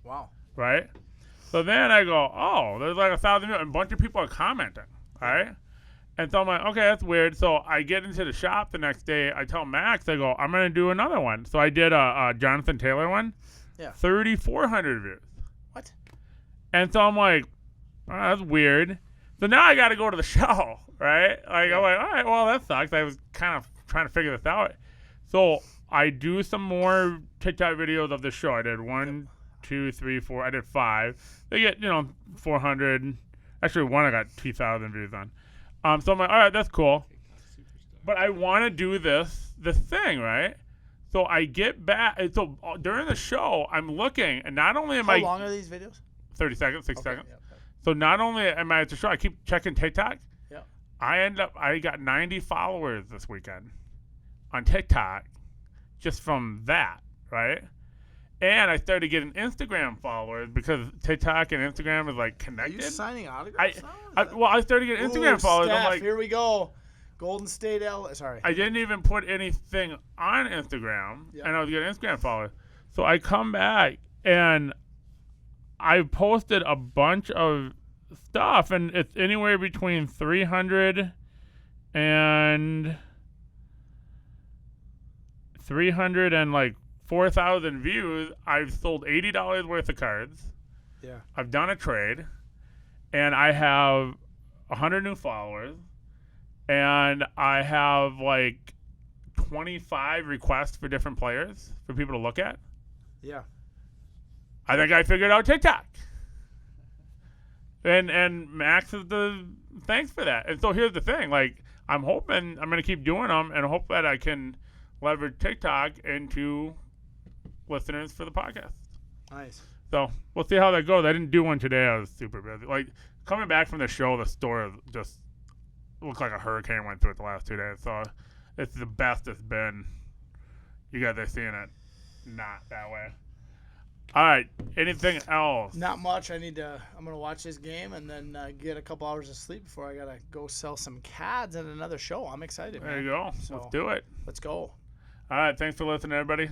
Wow. Right? So then I go, oh, there's like 1,000 views. And a bunch of people are commenting. All right? And so I'm like, okay, that's weird. So I get into the shop the next day. I tell Max, I go, I'm going to do another one. So I did a Jonathan Taylor one. Yeah. 3,400 views. What? And so I'm like, oh, that's weird. So now I got to go to the show, right? I'm like, all right, well, that sucks. I was kind of trying to figure this out. So I do some more TikTok videos of the show. I did 1, 2, 3, 4. I did 5. They get, 400. Actually, one I got 2,000 views on. So I'm like, all right, that's cool. But I want to do this thing, right? So I get back. So during the show, I'm looking, and not only am How long are these videos? 30 seconds, 6 seconds. Yeah, okay. So not only am I at the show, I keep checking TikTok. Yeah. I got 90 followers this weekend on TikTok just from that, right? And I started getting Instagram followers because TikTok and Instagram is like connected. Are you signing autographs now? I started getting Instagram followers. Steph, I'm like, here we go. Golden State Sorry. I didn't even put anything on Instagram, and I was getting Instagram followers. So I come back, and I posted a bunch of stuff, and it's anywhere between 300 and 4,000 views. I've sold $80 worth of cards. Yeah. I've done a trade, and I have 100 new followers, and I have 25 requests for different players for people to look at. Yeah. I think I figured out TikTok. And Max is the thanks for that. And so here's the thing, I'm hoping I'm going to keep doing them and hope that I can leverage TikTok into listeners for the podcast. Nice. So we'll see how that goes. I didn't do one today. I was super busy. Coming back from the show, the store just looked like a hurricane went through it the last 2 days. So it's the best it's been. You guys are seeing it not that way. All right. Anything else? Not much. I'm going to watch this game and then get a couple hours of sleep before I got to go sell some CADs at another show. I'm excited, man. There you go. So, let's do it. Let's go. All right. Thanks for listening, everybody.